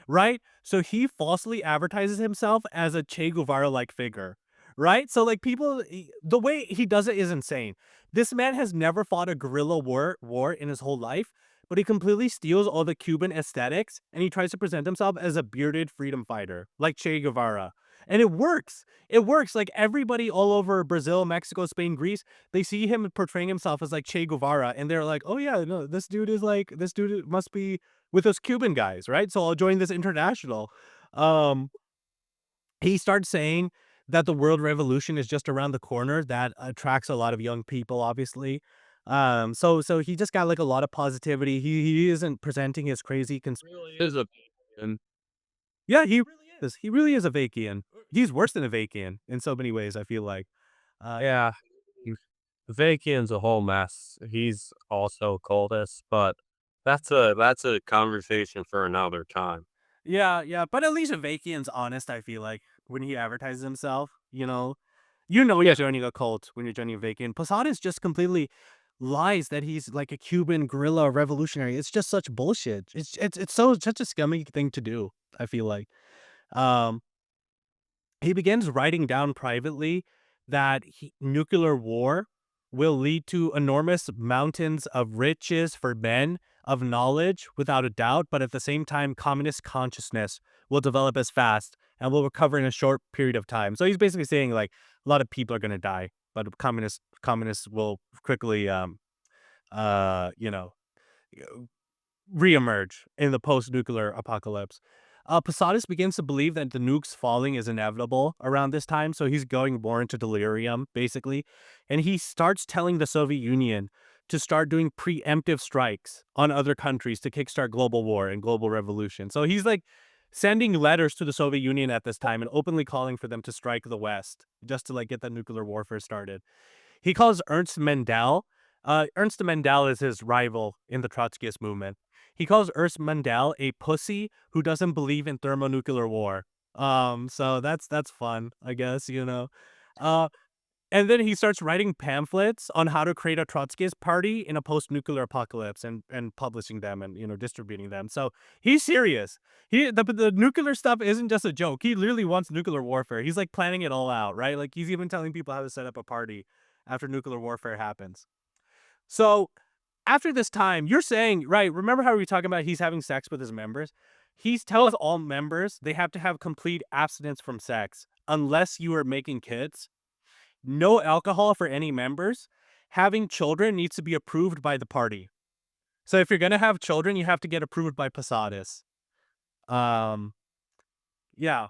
right? So he falsely advertises himself as a Che Guevara like figure, right? So like the way he does it is insane. This man has never fought a guerrilla war in his whole life, but he completely steals all the Cuban aesthetics and he tries to present himself as a bearded freedom fighter like Che Guevara. And it works. It works. Like everybody all over Brazil, Mexico, Spain, Greece, they see him portraying himself as like Che Guevara and they're like, "Oh yeah, no, this dude must be with those Cuban guys, right? So I'll join this international." Um, he starts saying that the world revolution is just around the corner. That attracts a lot of young people, obviously. So he just got like a lot of positivity. He isn't presenting his crazy Really is a and yeah, he really is. He really is a Vakian. He's worse than a Vakian in so many ways, I feel like. Yeah. yeah, Vakian's a whole mess. He's also a cultist, but that's a conversation for another time. Yeah, but at least Avakian's honest, I feel like, when he advertises himself, you know? You know you're Yeah, joining a cult when you're joining Avakian. Posadas just completely lies that he's like a Cuban guerrilla revolutionary. It's just such bullshit. It's so such a scummy thing to do, I feel like. Um he begins writing down privately that nuclear war will lead to enormous mountains of riches for men, of knowledge, without a doubt, but at the same time, communist consciousness will develop as fast and will recover in a short period of time. So he's basically saying like a lot of people are going to die, but communists will quickly, you know, reemerge in the post-nuclear apocalypse. Posadas begins to believe that the nukes falling is inevitable around this time, so he's going more into delirium, basically. And he starts telling the Soviet Union to start doing preemptive strikes on other countries to kickstart global war and global revolution. So he's like sending letters to the Soviet Union at this time and openly calling for them to strike the West just to like get the nuclear warfare started. He calls Ernst Mandel. Ernst Mandel is his rival in the Trotskyist movement. He calls Ernst Mandel a pussy who doesn't believe in thermonuclear war. So that's fun, I guess, you know. Uh, And then he starts writing pamphlets on how to create a Trotskyist party in a post-nuclear apocalypse and publishing them and, distributing them. So he's serious. The nuclear stuff isn't just a joke. He literally wants nuclear warfare. He's like planning it all out, right? Like he's even telling people how to set up a party after nuclear warfare happens. So after this time, you're saying, right? Remember how we were talking about he's having sex with his members? He tells all members they have to have complete abstinence from sex unless you are making kids, no alcohol for any members. Having children needs to be approved by the party. So if you're gonna have children, you have to get approved by Posadas. Um, yeah.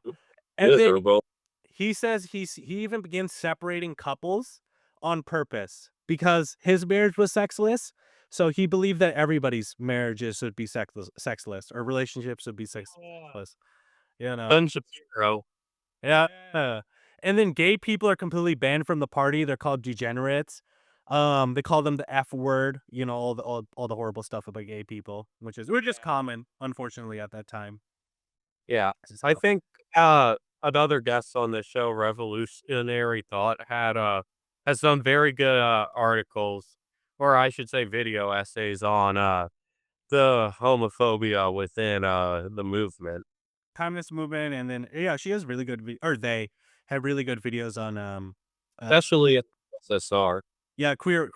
And then Miserable. he says he even begins separating couples on purpose because his marriage was sexless. So he believed that everybody's marriages should be sexless or relationships should be sexless. You know. Unshapiro. Yeah. And then gay people are completely banned from the party. They're called degenerates. They call them the F word, all the horrible stuff about gay people, which is common, unfortunately, at that time. Yeah. This is I how think, another guest on the show, Revolutionary Thought, has some very good, articles, or I should say video essays on, the homophobia within, the movement. Timeless movement, and then yeah, she has really good or they have really good videos on uh Especially at SSR. yeah, queer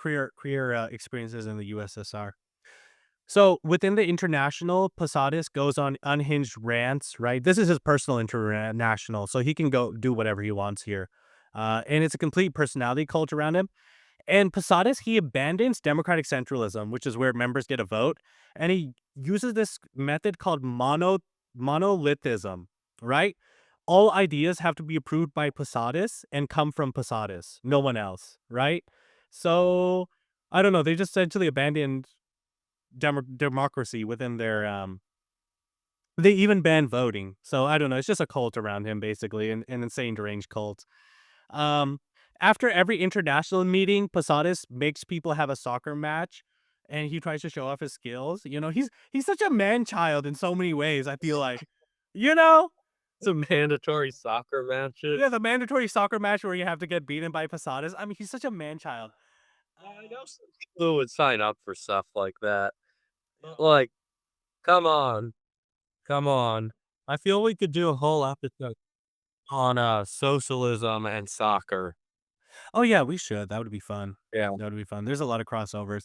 experiences in the USSR. So within the international, Posadas goes on unhinged rants, right? This is his personal international, so he can go do whatever he wants here. And it's a complete personality cult around him. And Posadas, he abandons democratic centralism, which is where members get a vote, and he uses this method called monolithism, right? All ideas have to be approved by Posadas and come from Posadas, no one else, right? So I don't know. They just essentially abandoned democracy within their. They even banned voting. So I don't know. It's just a cult around him, basically, an insane deranged cult. Um, After every international meeting, Posadas makes people have a soccer match, and he tries to show off his skills. He's such a man child in so many ways. I feel like, you know, Some mandatory soccer yeah, matches. the mandatory soccer match where you have to get beaten by Posadas. I mean, he's such a man child. I know some people who would sign up for stuff like that. Yeah. Like, come on, come on. I feel we could do a whole episode on, socialism and soccer. Oh yeah, we should. That would be fun. Yeah. That would be fun. There's a lot of crossovers.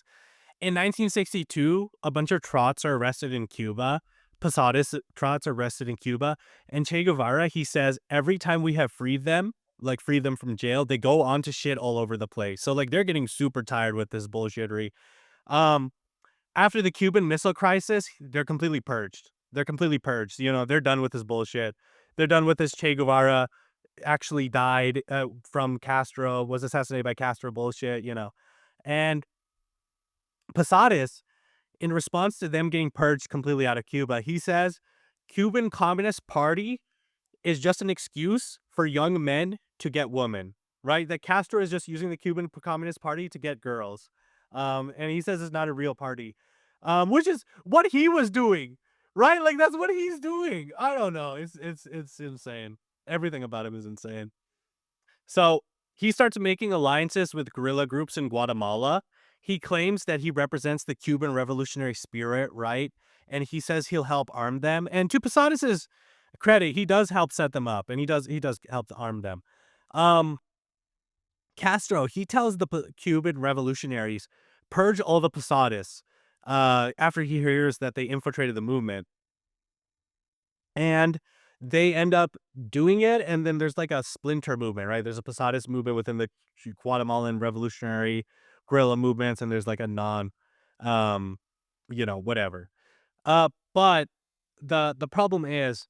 In 1962, a bunch of trots are arrested in Cuba. Posadas trots are arrested in Cuba. And Che Guevara, he says, every time we have freed them, like freed them from jail, they go on to shit all over the place. So like they're getting super tired with this bullshittery. Um, After the Cuban Missile Crisis, they're completely purged. They're completely purged. They're done with this bullshit. They're done with this Che Guevara actually died from Castro, was assassinated by Castro bullshit. And Posadas, in response to them getting purged completely out of Cuba, he says Cuban Communist Party is just an excuse for young men to get women, right? That Castro is just using the Cuban Communist Party to get girls. And he says it's not a real party, which is what he was doing, right? Like that's what he's doing. I don't know. It's insane. Everything about him is insane. So he starts making alliances with guerrilla groups in Guatemala. He claims that he represents the Cuban revolutionary spirit, right? And he says he'll help arm them. And to Posadas's credit, he does help set them up, and he does help to arm them. Um, Castro, he tells the Cuban revolutionaries purge all the Posadas. After he hears that they infiltrated the movement, and they end up doing it, and then there's like a splinter movement, right? There's a Posadas movement within the Guatemalan revolutionary guerrilla movements, and there's like a um, whatever. But the problem is,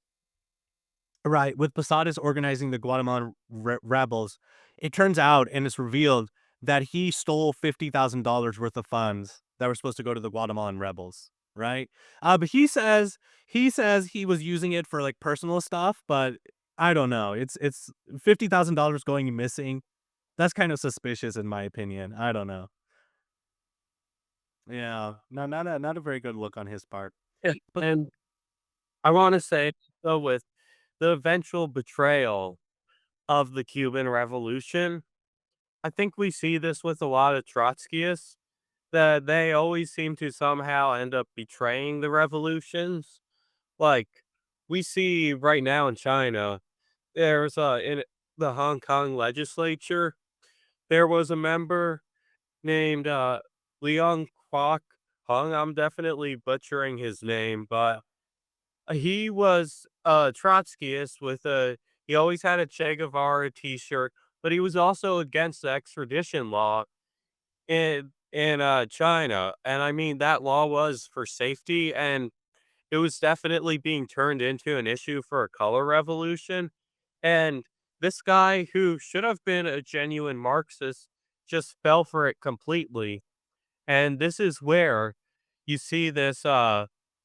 right, with Posadas organizing the Guatemalan rebels, it turns out and it's revealed that he stole $50,000 worth of funds that were supposed to go to the Guatemalan rebels, right? But he says he was using it for like personal stuff, but I don't know. It's $50,000 going missing. That's kind of suspicious in my opinion. I don't know. Yeah, not a very good look on his part. Yeah, But and I wanna say, so with the eventual betrayal of the Cuban Revolution, I think we see this with a lot of Trotskyists, that they always seem to somehow end up betraying the revolutions. Like, we see right now in China, there's, in the Hong Kong legislature, there was a member named, Leon Kwok Hung. I'm definitely butchering his name, but he was a Trotskyist with a he always had a Che Guevara t-shirt, but he was also against the extradition law in China, and I mean, that law was for safety, and it was definitely being turned into an issue for a color revolution, and this guy who should have been a genuine Marxist just fell for it completely, and this is where you see this,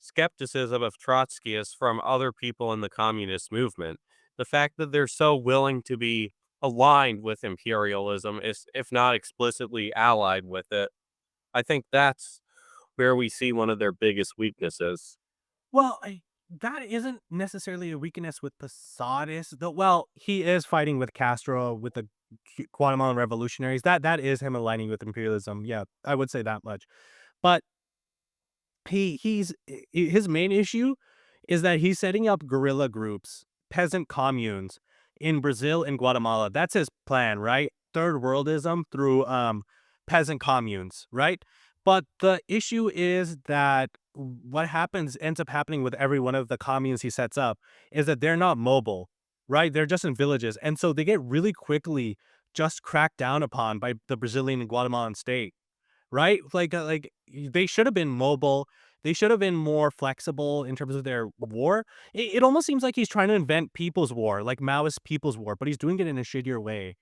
skepticism of Trotskyists from other people in the communist movement. The fact that they're so willing to be aligned with imperialism, is if not explicitly allied with it, I think that's where we see one of their biggest weaknesses. Well, that isn't necessarily a weakness with Posadas, though. Well, he is fighting with Castro with the Guatemalan revolutionaries. That is him aligning with imperialism. Yeah, I would say that much. But his main issue is that he's setting up guerrilla groups, peasant communes in Brazil and Guatemala. That's his plan, right? Third worldism through peasant communes, right? But the issue is that what happens ends up happening with every one of the communes he sets up is that they're not mobile, right? They're just in villages. And so they get really quickly just cracked down upon by the Brazilian and Guatemalan state, right? They should have been mobile. They should have been more flexible in terms of their war. It almost seems like he's trying to invent people's war, like Maoist people's war, but he's doing it in a shittier way,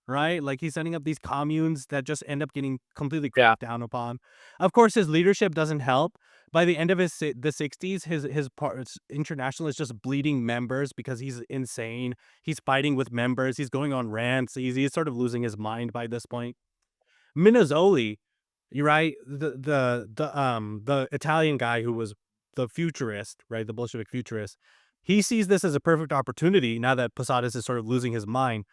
right? Like he's setting up these communes that just end up getting completely Yeah. cracked down upon. Of course, his leadership doesn't help. By the end of the 60s, his parts international is just bleeding members because he's insane. He's fighting with members. He's going on rants. He's sort of losing his mind by this point. Minnezzoli, you're right, the Italian guy who was the futurist, right, the Bolshevik futurist, he sees this as a perfect opportunity now that Posadas is sort of losing his mind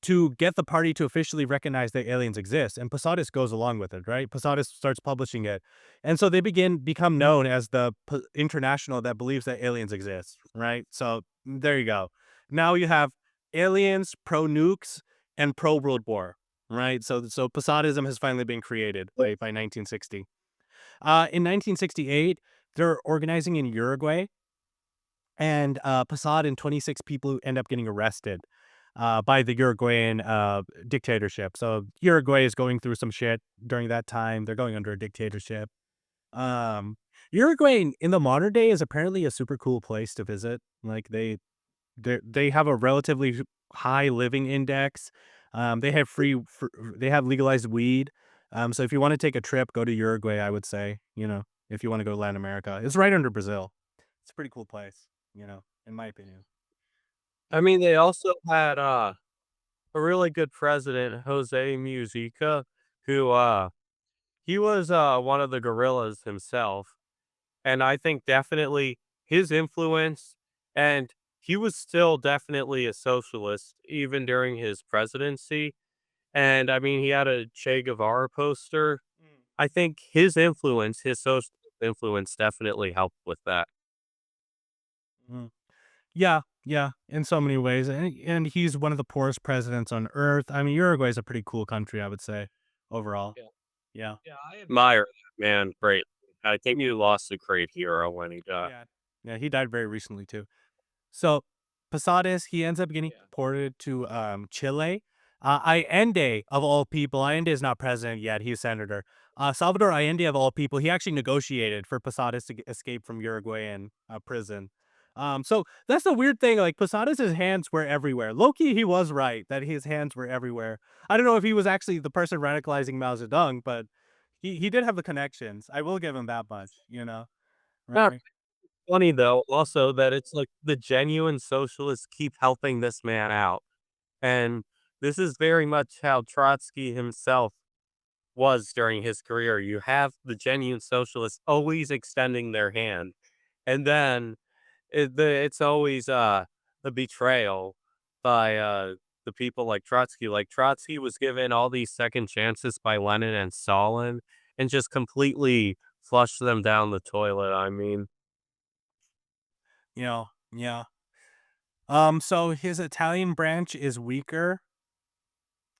to get the party to officially recognize that aliens exist, and Posadas goes along with it, right? Posadas starts publishing it, and so they become known as the international that believes that aliens exist, right? So there you go. Now you have aliens, pro nukes, and pro world war, right? So Posadism has finally been created by 1960. In 1968, they're organizing in Uruguay, and Posad and 26 people end up getting arrested by the Uruguayan dictatorship. So Uruguay is going through some shit during that time. They're going under a dictatorship. Um, Uruguay in the modern day is apparently a super cool place to visit. Like they have a relatively high living index. They have they have legalized weed. So if you want to take a trip, go to Uruguay. I would say, if you want to go to Latin America, it's right under Brazil. It's a pretty cool place, in my opinion. I mean, they also had, a really good president, Jose Mujica, who, he was, one of the guerrillas himself, and I think definitely his influence, and he was still definitely a socialist even during his presidency, and I mean, he had a Che Guevara poster. I think his social influence definitely helped with that. Mm. Yeah, yeah, in so many ways, and he's one of the poorest presidents on earth. I mean, Uruguay is a pretty cool country, I would say, overall. Yeah. Yeah. Yeah, I admire that man greatly. I think you lost a great hero when he died. Yeah. Yeah, he died very recently too. So Posadas, he ends up getting Yeah. deported to Chile. Allende, of all people, Allende is not president yet; he's senator. Salvador Allende, of all people, he actually negotiated for Posadas to escape from Uruguayan prison. So that's the weird thing. Like Posadas' hands were everywhere. Loki, he was right that his hands were everywhere. I don't know if he was actually the person radicalizing Mao Zedong, but he did have the connections. I will give him that much. Yeah, Right? funny though, also that it's like the genuine socialists keep helping this man out. And this is very much how Trotsky himself was during his career. You have the genuine socialists always extending their hand. And then it's always the betrayal by the people like Trotsky. Like Trotsky was given all these second chances by Lenin and Stalin and just completely flushed them down the toilet. I mean, Yeah. So his Italian branch is weaker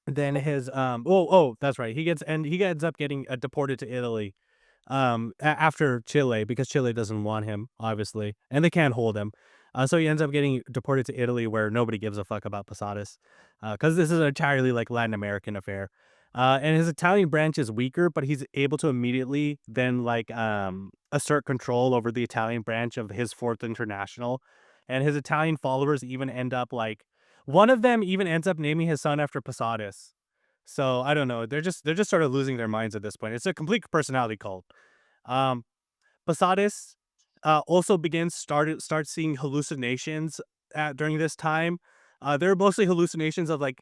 than his that's right. He ends up getting deported to Italy after Chile because Chile doesn't want him, obviously, and they can't hold him. So he ends up getting deported to Italy, where nobody gives a fuck about Posadas, because this is an entirely like Latin American affair. And his Italian branch is weaker, but he's able to immediately then like assert control over the Italian branch of his Fourth International, and his Italian followers even end up like one of them even ends up naming his son after Posadas. So I don't know. They're just sort of losing their minds at this point. It's a complete personality cult. Um, Posadas also starts seeing hallucinations during this time. They're mostly hallucinations of like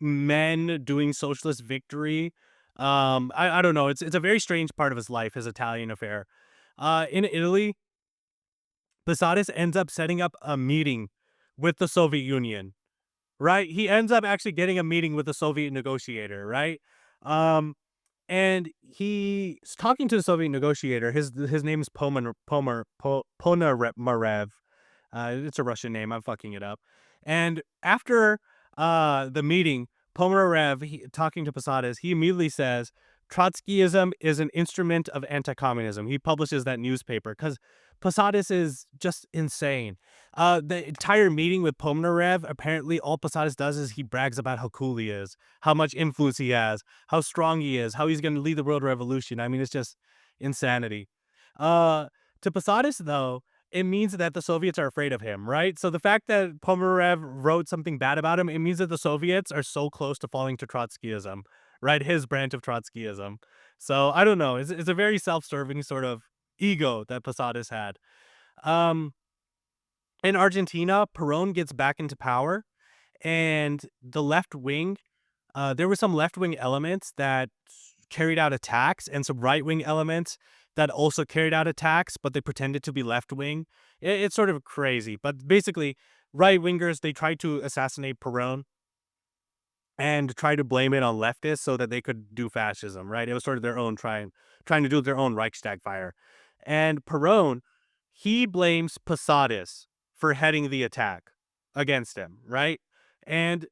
men doing socialist victory. I don't know. It's a very strange part of his life, his Italian affair. In Italy, Posadas ends up setting up a meeting with the Soviet Union. Right, he ends up actually getting a meeting with the Soviet negotiator. Right, um, and he's talking to the Soviet negotiator. His name is Ponomarev. It's a Russian name. I'm fucking it up. And after the meeting, Ponomarev talking to Posadas, he immediately says Trotskyism is an instrument of anti-communism. He publishes that newspaper because Posadas is just insane. The entire meeting with Ponomarev, apparently all Posadas does is he brags about how cool he is, how much influence he has, how strong he is, how he's going to lead the world revolution. I mean, it's just insanity. Uh, to Posadas, though, it means that the Soviets are afraid of him, right? So the fact that Pomerev wrote something bad about him, it means that the Soviets are so close to falling to Trotskyism, right? His branch of Trotskyism. So I don't know. It's a very self-serving sort of ego that Posadas had. Um, in Argentina, Perón gets back into power, and the left wing there were some left-wing elements that carried out attacks and some right-wing elements that also carried out attacks, but they pretended to be left-wing. It's sort of crazy, but basically, right-wingers, they tried to assassinate Perón and try to blame it on leftists so that they could do fascism, right? It was sort of their own trying to do their own Reichstag fire. And Perón, he blames Posadas for heading the attack against him, right? And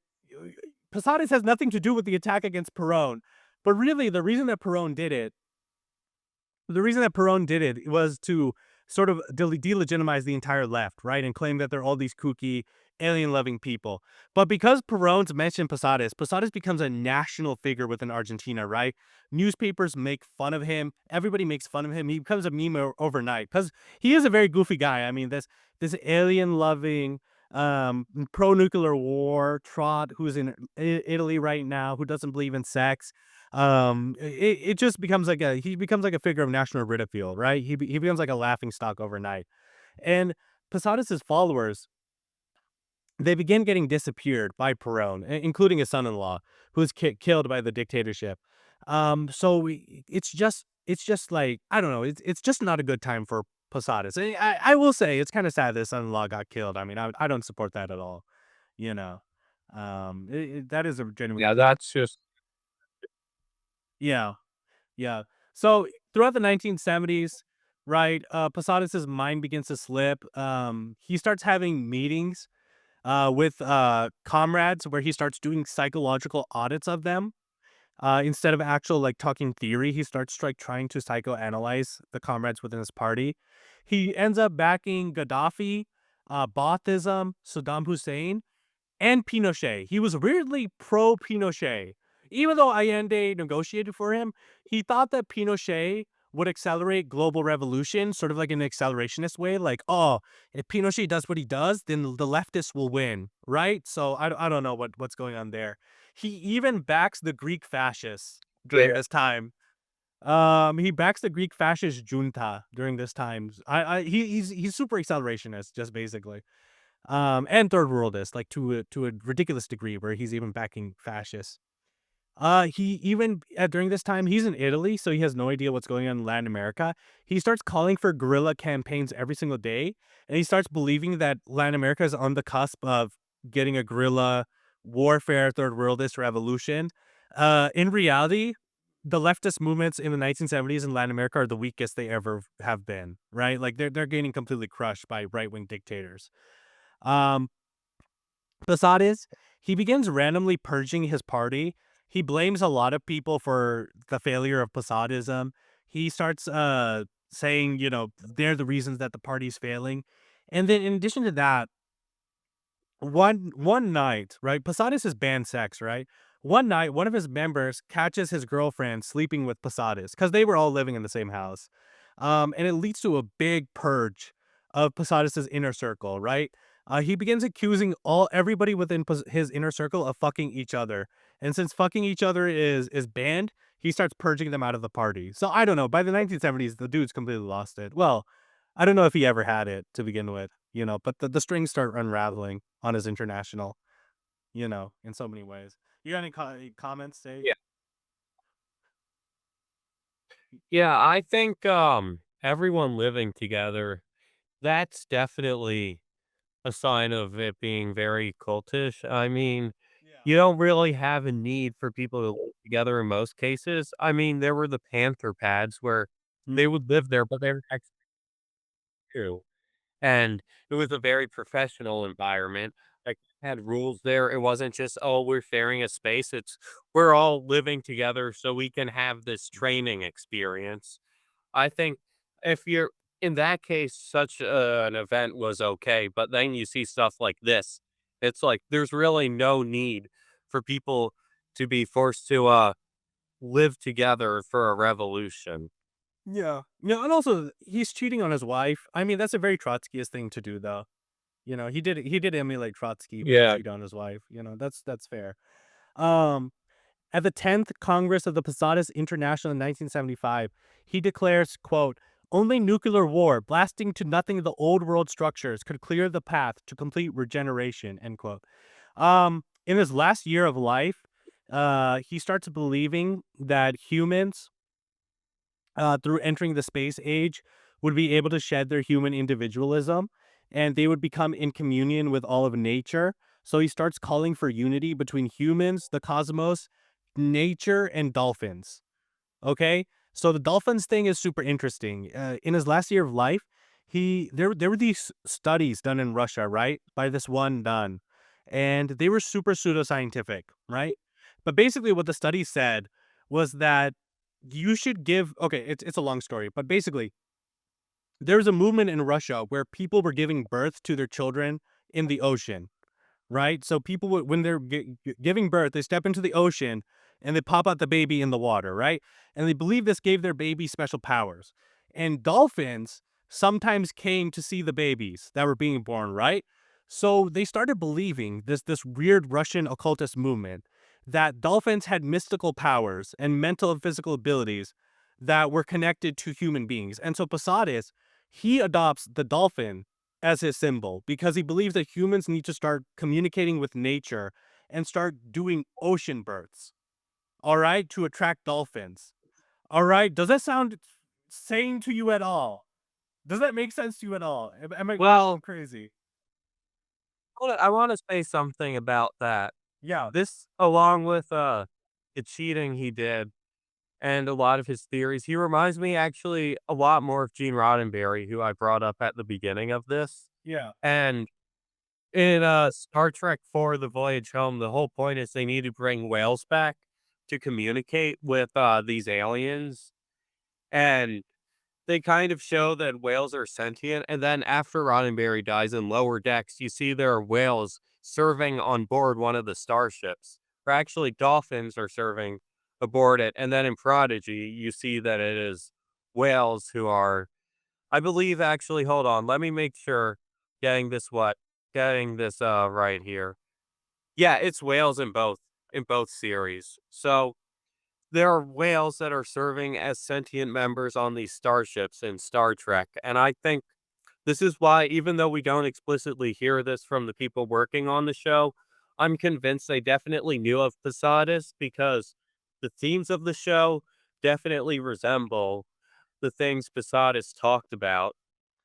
Posadas has nothing to do with the attack against Perón. But really, the reason that Perón did it was to sort of delegitimize the entire left, right? And claim that they're all these kooky, alien loving people. But because Perón's mentioned Posadas, Posadas becomes a national figure within Argentina, right? Newspapers make fun of him. Everybody makes fun of him. He becomes a meme overnight because he is a very goofy guy. I mean, this alien loving, pro nuclear war trot who's in Italy right now, who doesn't believe in sex. It just becomes like he becomes like a figure of national ridicule, right? He becomes like a laughing stock overnight. And Posadas's followers, they begin getting disappeared by Perón, including his son-in-law, who's killed by the dictatorship. It's just like I don't know. It's just not a good time for Posadas. I will say it's kind of sad that his son-in-law got killed. I mean, I don't support that at all. You know, that is a genuine. yeah, that's just Yeah. Yeah. So throughout the 1970s, right, Posadas's mind begins to slip. He starts having meetings with comrades where he starts doing psychological audits of them. Instead of actual like talking theory, he starts like trying to psychoanalyze the comrades within his party. He ends up backing Gaddafi, Baathism, Saddam Hussein, and Pinochet. He was weirdly pro Pinochet. Even though Allende negotiated for him, he thought that Pinochet would accelerate global revolution, sort of like in an accelerationist way. Like, oh, if Pinochet does what he does, then the leftists will win, right? So I don't know what's going on there. He even backs the Greek fascists during there. this time. He backs the Greek fascist junta during this time. He's super accelerationist, just basically and third worldist, like to a ridiculous degree, where he's even backing fascists. He even during this time he's in Italy, so he has no idea what's going on in Latin America. He starts calling for guerrilla campaigns every single day, and he starts believing that Latin America is on the cusp of getting a guerrilla warfare, third worldist revolution. In reality, the leftist movements in the 1970s in Latin America are the weakest they ever have been, right? Like they're getting completely crushed by right-wing dictators. Um, Posadas, he begins randomly purging his party. He blames a lot of people for the failure of Posadism. He starts saying, they're the reasons that the party's failing. And then in addition to that, one night, right? Posadas is banned sex, right? One night, one of his members catches his girlfriend sleeping with Posadas because they were all living in the same house. And it leads to a big purge of Posadas's inner circle, right? He begins accusing everybody within his inner circle of fucking each other. And since fucking each other is banned, he starts purging them out of the party. So I don't know. By the 1970s, the dude's completely lost it. Well, I don't know if he ever had it to begin with, but the strings start unraveling on his international, in so many ways. You got any comments, Sage? Yeah. Yeah, I think, everyone living together, that's definitely a sign of it being very cultish. I mean, Yeah. you don't really have a need for people to live together in most cases. I mean, there were the Panther pads where they would live there, but they were actually too. And it was a very professional environment. Like had rules there. It wasn't just, oh, we're sharing a space. It's we're all living together so we can have this training experience. I think if you're in that case, such an event was okay. But then you see stuff like this. It's like there's really no need for people to be forced to live together for a revolution. Yeah. Yeah, and also he's cheating on his wife. I mean, that's a very Trotskyist thing to do though. He did emulate Trotsky to Yeah. cheat on his wife. That's fair. Um At the 10th Congress of the Posadas International in 1975, he declares, quote, only nuclear war, blasting to nothing the old world structures, could clear the path to complete regeneration, end quote. In his last year of life, he starts believing that humans, through entering the space age, would be able to shed their human individualism and they would become in communion with all of nature. So he starts calling for unity between humans, the cosmos, nature, and dolphins. Okay, so the dolphins thing is super interesting. In his last year of life, there were these studies done in Russia, right, by this one nun, and they were super pseudoscientific, right? But basically, what the study said was that you should give. Okay, it's a long story, but basically, there was a movement in Russia where people were giving birth to their children in the ocean, right? So people would, when they're giving birth, they step into the ocean and they pop out the baby in the water, right? And they believe this gave their baby special powers. And dolphins sometimes came to see the babies that were being born, right? So they started believing this weird Russian occultist movement that dolphins had mystical powers and mental and physical abilities that were connected to human beings. And so Posadas, he adopts the dolphin as his symbol because he believes that humans need to start communicating with nature and start doing ocean births, all right, to attract dolphins. All right, does that sound sane to you at all? Does that make sense to you at all? Am I Well, crazy? I want to say something about that. Yeah, This, along with the cheating he did and a lot of his theories, he reminds me actually a lot more of Gene Roddenberry, who I brought up at the beginning of this. yeah, And in Star Trek 4, The Voyage Home, the whole point is they need to bring whales back to communicate with these aliens. And they kind of show that whales are sentient, and then after Roddenberry dies in Lower Decks, you see there are whales serving on board one of the starships, or actually dolphins are serving aboard it, and then in Prodigy, you see that it is whales who are, I believe, actually, hold on, let me make sure, getting this right here. Yeah, it's whales in both series. So there are whales that are serving as sentient members on these starships in Star Trek, and I think this is why, even though we don't explicitly hear this from the people working on the show, I'm convinced they definitely knew of Posadas because the themes of the show definitely resemble the things Posadas talked about.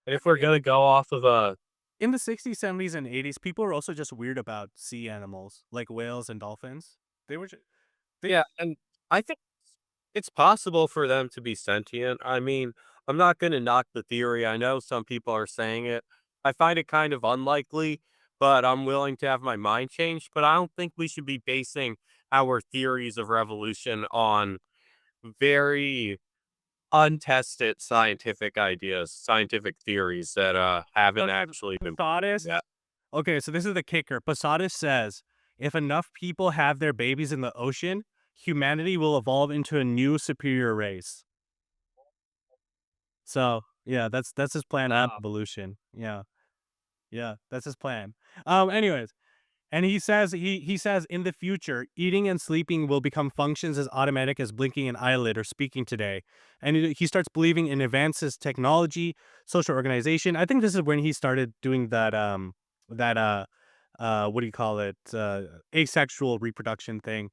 And if we're gonna go off of in the 60s, 70s, and 80s, people were also just weird about sea animals, like whales and dolphins. They were just they Yeah, and I think it's possible for them to be sentient. I mean, I'm not gonna knock the theory. I know some people are saying it. I find it kind of unlikely, but I'm willing to have my mind changed. But I don't think we should be basing our theories of revolution on very untested scientific ideas, scientific theories that haven't Does actually been proven Posadas yet. okay, so this is the kicker. Posadas says, "If enough people have their babies in the ocean, humanity will evolve into a new superior race." So, yeah, that's his plan for evolution. Yeah, yeah, that's his plan. Anyways, and he says in the future, eating and sleeping will become functions as automatic as blinking an eyelid or speaking today. And he starts believing in advances technology, social organization. I think this is when he started doing that what do you call it? Asexual reproduction thing.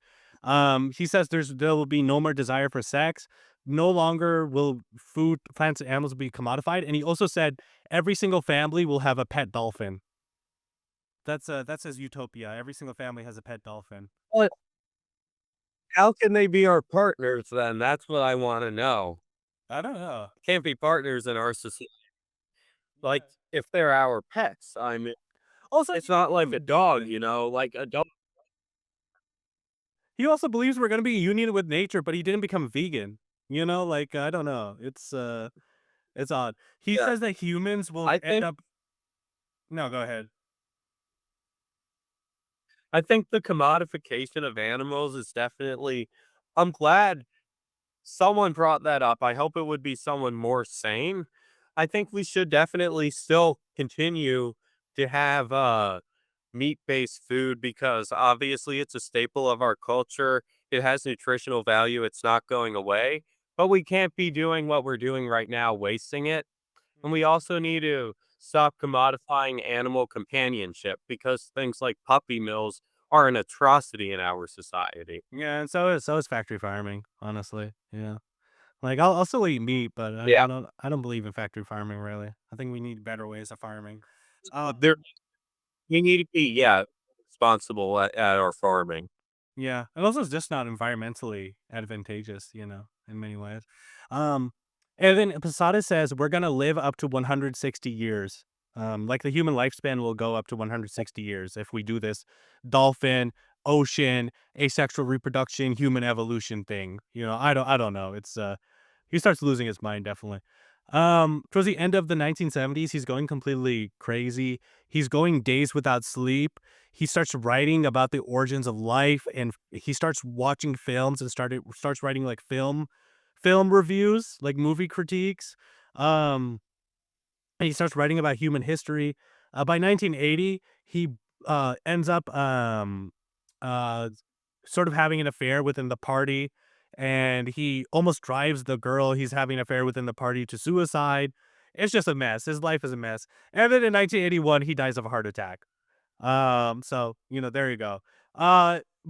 He says there will be no more desire for sex. No longer will food, plants, and animals be commodified. And he also said every single family will have a pet dolphin. That's his utopia. Every single family has a pet dolphin. Well, how can they be our partners then? That's what I want to know. I don't know. Can't be partners in our society. Like, Yeah. if they're our pets, I mean, Also, it's not like a become dog, vegan. like a dog. He also believes we're gonna be union with nature, but he didn't become vegan. Like I don't know. It's odd. He Yeah, says that humans will I end think up. No, go ahead. I think the commodification of animals is definitely. I'm glad someone brought that up. I hope it would be someone more sane. I think we should definitely still continue to have meat-based food because obviously it's a staple of our culture. It has nutritional value. It's not going away, but we can't be doing what we're doing right now, wasting it. And we also need to stop commodifying animal companionship because things like puppy mills are an atrocity in our society. Yeah, and so is factory farming. Honestly, yeah. Like I'll still eat meat, but Yeah. I don't believe in factory farming really. I think we need better ways of farming. There we need to be, yeah, responsible at our farming. Yeah, and also it's just not environmentally advantageous, in many ways. Um, and then Posada says we're gonna live up to 160 years. Like the human lifespan will go up to 160 years if we do this dolphin, ocean, asexual reproduction, human evolution thing. I don't know. He starts losing his mind definitely. Towards the end of the 1970s, he's going completely crazy. He's going days without sleep. He starts writing about the origins of life, and he starts watching films and starts writing like film reviews, like movie critiques. Um, and he starts writing about human history. By 1980, he ends up uh, sort of having an affair within the party, and he almost drives the girl he's having an affair within the party to suicide. It's just a mess. His life is a mess. And then in 1981, he dies of a heart attack. So, there you go.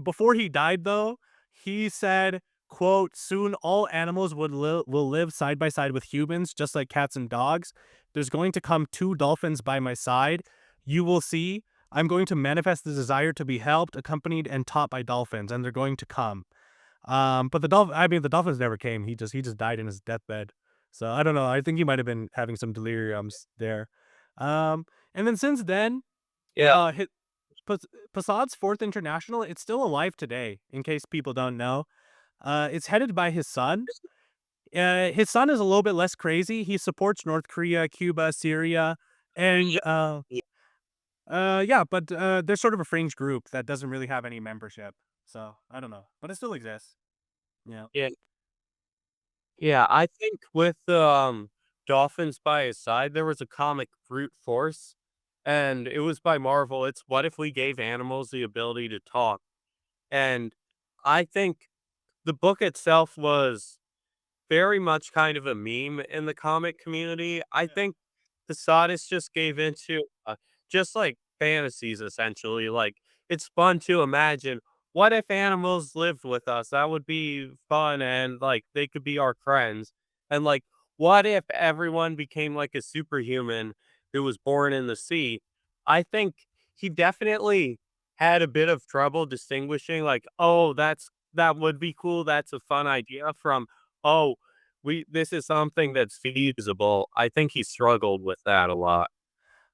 Before he died though, he said, quote, soon all animals will live side by side with humans, just like cats and dogs. There's going to come two dolphins by my side. You will see. I'm going to manifest the desire to be helped, accompanied, and taught by dolphins, and they're going to come. But the dolphins never came. He just died in his deathbed. So I don't know. I think he might have been having some deliriums there. Um, and then since then, Yeah. his Posad's Fourth International, it's still alive today, in case people don't know. It's headed by his son. His son is a little bit less crazy. He supports North Korea, Cuba, Syria, and yeah, but they're sort of a fringe group that doesn't really have any membership. So I don't know, but it still exists. Yeah. Yeah. Yeah, I think with, Dolphins by his side, there was a comic Brute Force, and it was by Marvel. It's what if we gave animals the ability to talk? And I think the book itself was very much kind of a meme in the comic community. I Yeah. think the Posadas just gave into, just like fantasies essentially. Like it's fun to imagine what if animals lived with us? That would be fun and like they could be our friends. And like what if everyone became like a superhuman who was born in the sea, I think he definitely had a bit of trouble distinguishing like, "Oh, that would be cool, that's a fun idea," from, "Oh, we this is something that's feasible." I think he struggled with that a lot.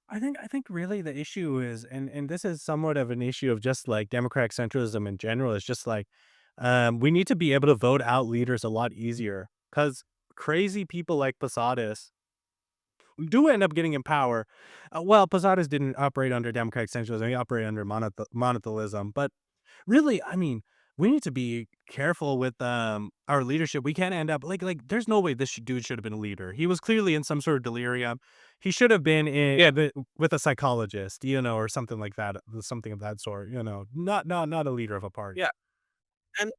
I think really the issue is, and this is somewhat of an issue of just like democratic centralism in general, is just like we need to be able to vote out leaders a lot easier because crazy people like Posadas do end up getting in power. Well, Posadas didn't operate under democratic centralism; he operated under monothelism. But really, I mean, we need to be careful with our leadership. We can't end up like there's no way this dude should have been a leader. He was clearly in some sort of delirium. He should have been Yeah, with a psychologist, or something like that, something of that sort. Not a leader of a party. yeah, and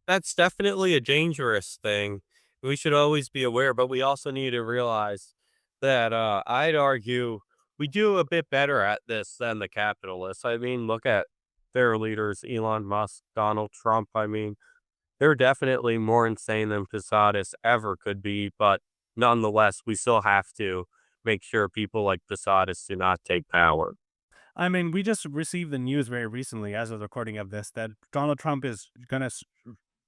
that's definitely a dangerous thing. We should always be aware, but we also need to realize that, I'd argue we do a bit better at this than the capitalists. I mean, look at their leaders, Elon Musk, Donald Trump. I mean, they're definitely more insane than Posadas ever could be, but nonetheless, we still have to make sure people like Posadas do not take power. I mean, we just received the news very recently, as of the recording of this, that Donald Trump is gonna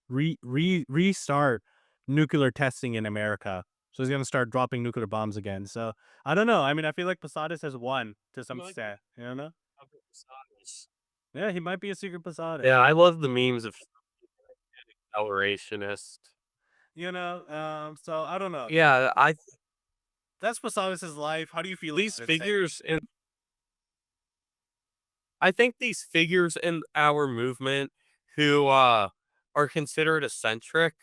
restart nuclear testing in America. So he's gonna start dropping nuclear bombs again. So I don't know. I mean, I feel like Posadas has won to some Might be extent. You know? Posadas. Yeah, he might be a secret Posada. Yeah, I love the memes of accelerationist. So I don't know. Yeah, That's Posadas's life. How do you feel these about it? figures in I think these figures in our movement who are considered eccentric,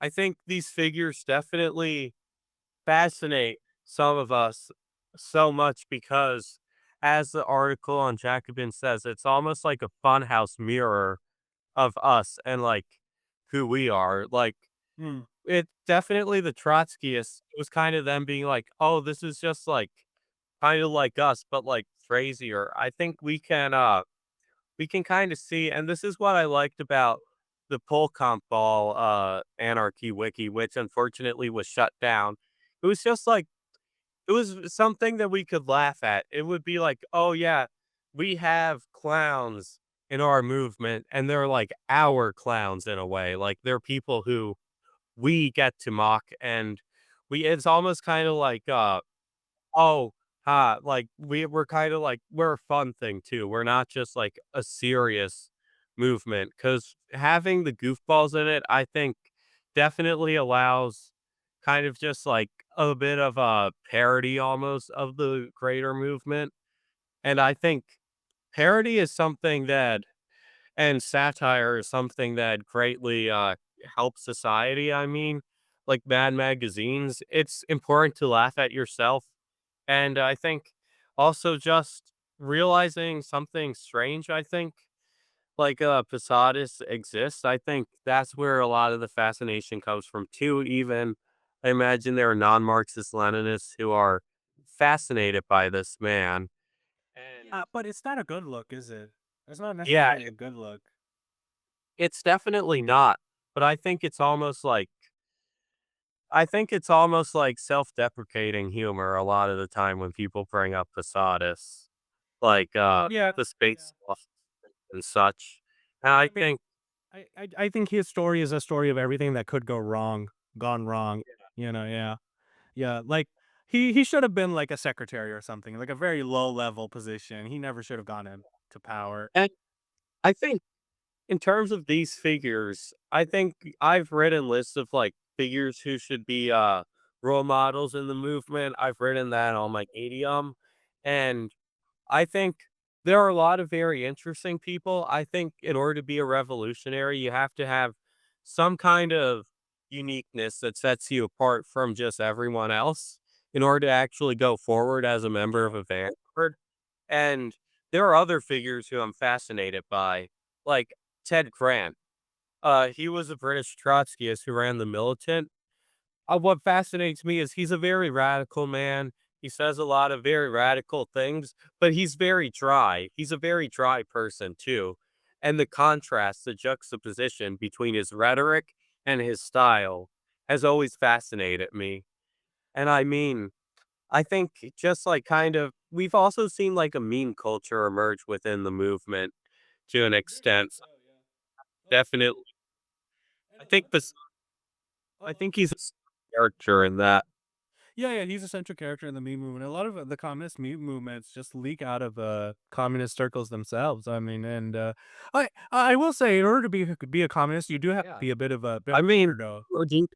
I think these figures definitely fascinate some of us so much because as the article on Jacobin says, it's almost like a funhouse mirror of us and like who we are. Like Hmm. it definitely the Trotskyists, it was kind of them being like, oh, this is just like kind of like us, but like crazier. I think we can kind of see, and this is what I liked about the Polcomp Ball Anarchy Wiki, which unfortunately was shut down. It was just like it was something that we could laugh at. It would be like, oh yeah, we have clowns in our movement, and they're like our clowns in a way. Like they're people who we get to mock, and we it's almost kind of like oh, like, we're kinda like we're a fun thing too. We're not just, like, a serious movement. Because having the goofballs in it, I think, definitely allows kind of just, like, a bit of a parody almost of the greater movement, and I think parody is something that and satire is something that greatly, helps society, I mean, like Mad Magazines, it's important to laugh at yourself, and I think also just realizing something strange, I think, like, Posadas exists, I think that's where a lot of the fascination comes from too, even I imagine there are non-Marxist Leninists who are fascinated by this man, and But it's not a good look, is it? It's not yeah, necessarily a good look. it's definitely not, but I think it's almost like self-deprecating humor a lot of the time when people bring up Posadas, like, Yeah. the Yeah. space lost and such, and I I mean, think I think his story is a story of everything that could go wrong, gone wrong. Yeah, yeah. Like he should have been like a secretary or something, like a very low level position. He never should have gone into power. and I think in terms of these figures, I think I've written lists of, like, figures who should be, role models in the movement, I've written that on my Medium, and I think there are a lot of very interesting people. I think in order to be a revolutionary, you have to have some kind of uniqueness that sets you apart from just everyone else in order to actually go forward as a member of a vanguard. And there are other figures who I'm fascinated by, like Ted Grant. He was a British Trotskyist who ran the militant, what fascinates me is he's a very radical man. He says a lot of very radical things, but he's very dry. He's a very dry person too. And the contrast, the juxtaposition between his rhetoric and his style has always fascinated me. And I mean, I think just like kind of we've also seen like a meme culture emerge within the movement to an Very much extent. So so, yeah. Well, definitely, and I think this. I think he's a character in that. yeah, yeah, he's a central character in the meme movement. A lot of the communist meme movements just leak out of communist circles themselves. I mean, and I will say, in order to be a communist, you do have to Yeah. be a bit I of mean, a weirdo. or do you-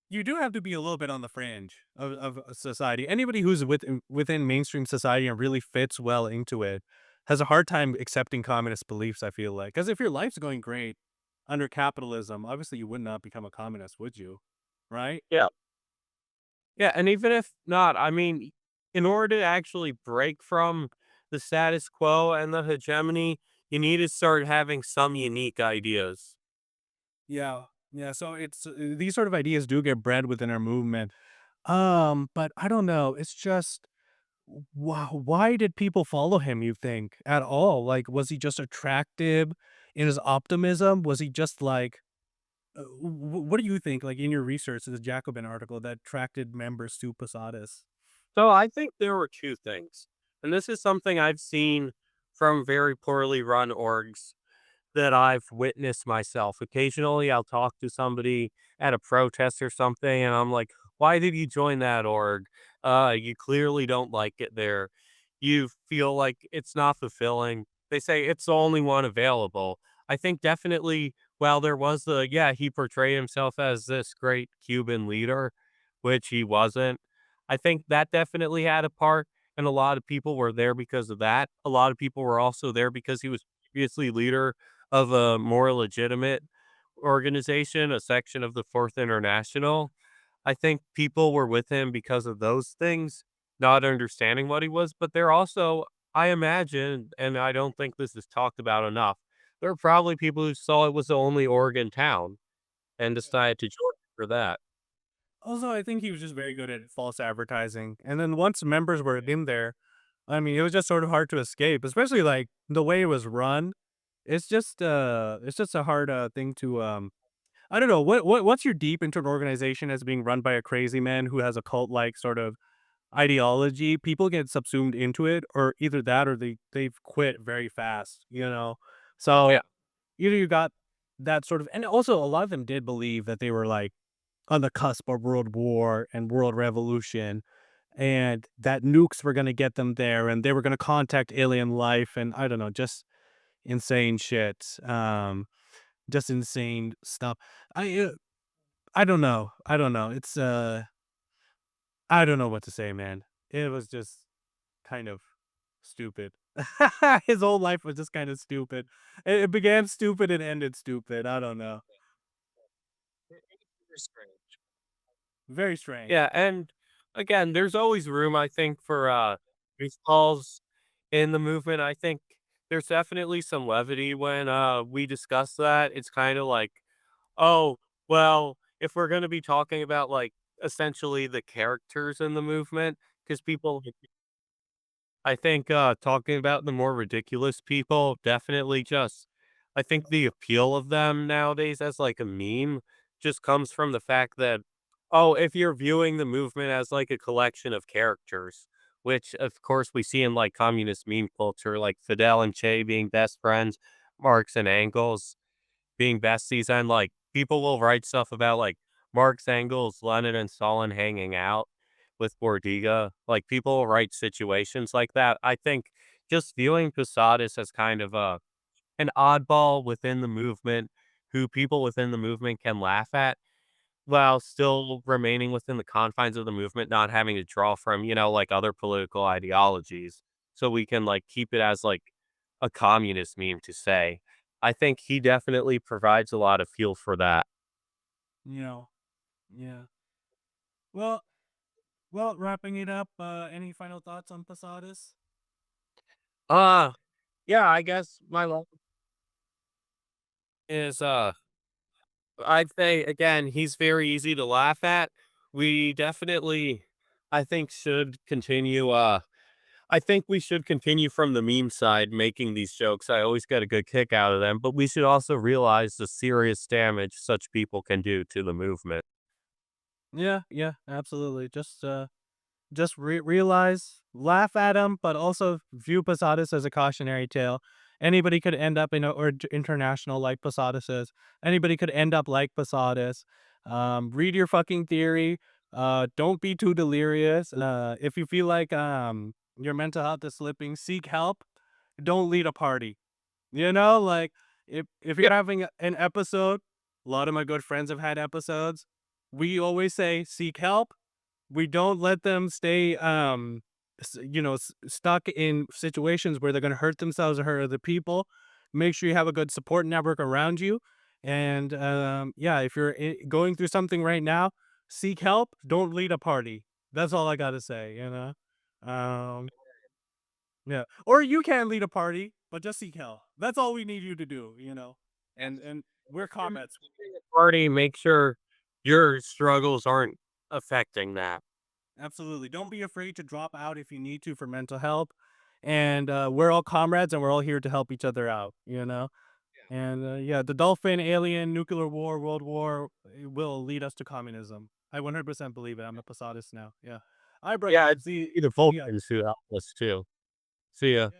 You do have to be a little bit on the fringe of society. Anybody who's within mainstream society and really fits well into it has a hard time accepting communist beliefs, I feel like. Because if your life's going great under capitalism, obviously you would not become a communist, would you? Right? yeah. Yeah, and even if not, I mean, in order to actually break from the status quo and the hegemony, you need to start having some unique ideas. Yeah. Yeah. So it's these sort of ideas do get bred within our movement. But I don't know. It's just wow. Why did people follow him, you think, at all? Like, was he just attractive in his optimism? Was he just like what do you think, like, in your research, the Jacobin article that attracted members to Posadas? So I think there were two things. And this is something I've seen from very poorly run orgs that I've witnessed myself. Occasionally, I'll talk to somebody at a protest or something, and I'm like, "Why did you join that org? You clearly don't like it there. You feel like it's not fulfilling." They say it's the only one available. I think definitely, while there was the yeah, he portrayed himself as this great Cuban leader, which he wasn't. I think that definitely had a part, and a lot of people were there because of that. A lot of people were also there because he was previously leader of a more legitimate organization, a section of the Fourth International. I think people were with him because of those things, not understanding what he was, but they're also, I imagine, and I don't think this is talked about enough, there are probably people who saw it was the only Oregon town and decided to join for that. Also, I think he was just very good at false advertising, and then once members were in there, I mean, it was just sort of hard to escape, especially, like, the way it was run. It's just a hard, thing to, I don't know, once you're deep into an organization as being run by a crazy man who has a cult-like sort of ideology, people get subsumed into it, or either that or they've quit very fast, you know? So, Yeah. either you got that sort of and also a lot of them did believe that they were, like, on the cusp of world war and world revolution, and that nukes were gonna get them there, and they were gonna contact alien life, and I don't know, just insane shit, just insane stuff. I, uh, I don't know, it's, I don't know what to say, man. It was just kind of stupid. His whole life was just kind of stupid. It began stupid and ended stupid, I don't know. Very strange. Very strange. Yeah, and again, there's always room, I think, for goofballs in the movement. I think there's definitely some levity when we discuss that. It's kind of like, oh, well, if we're gonna be talking about like essentially the characters in the movement, because people I think, talking about the more ridiculous people definitely just I think the appeal of them nowadays as, like, a meme just comes from the fact that, oh, if you're viewing the movement as, like, a collection of characters, which, of course, we see in, like, communist meme culture, like Fidel and Che being best friends, Marx and Engels being besties, and, like, people will write stuff about, like, Marx, Engels, Lenin, and Stalin hanging out with Bordiga. Like, people will write situations like that. I think just viewing Posadas as kind of a an oddball within the movement, who people within the movement can laugh at, while still remaining within the confines of the movement, not having to draw from, like, other political ideologies. So we can, like, keep it as, like, a communist meme to say. I think he definitely provides a lot of fuel for that. You know? Yeah. Well well, wrapping it up, any final thoughts on Posadas? Uh, yeah, I guess my love is, I'd say, again, he's very easy to laugh at. We definitely, I think, should continue, I think we should continue from the meme side making these jokes. I always get a good kick out of them, but we should also realize the serious damage such people can do to the movement. Yeah, yeah, absolutely. Just realize, laugh at him, but also view Posadas as a cautionary tale. Anybody could end up in a or international like Posadas is. Anybody could end up like Posadas. Read your fucking theory. Don't be too delirious. If you feel like your mental health is slipping, seek help. Don't lead a party. You know, like if Yeah, you're having an episode, a lot of my good friends have had episodes. We always say seek help. We don't let them stay, stuck in situations where they're gonna hurt themselves or hurt other people. Make sure you have a good support network around you, and, yeah, if you're going through something right now, seek help, don't lead a party. That's all I gotta say, you know? Um, yeah, or you can lead a party, but just seek help. That's all we need you to do, you know? And we're if you're comrades. leaving a party, make sure your struggles aren't affecting that. Absolutely. Don't be afraid to drop out if you need to for mental health. And we're all comrades and we're all here to help each other out, you know? And yeah, the dolphin, alien, nuclear war, world war will lead us to communism. I 100% believe it. I'm a Posadas now. Yeah. All right, bro. Yeah, it's See, the yeah. Vulcans who help us too. See ya.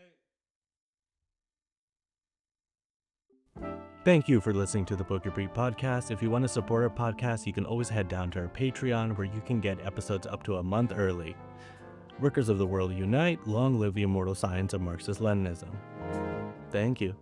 Thank you for listening to the Pokepreet podcast. If you want to support our podcast, you can always head down to our Patreon where you can get episodes up to a month early. Workers of the world unite. Long live the immortal science of Marxist Leninism. Thank you.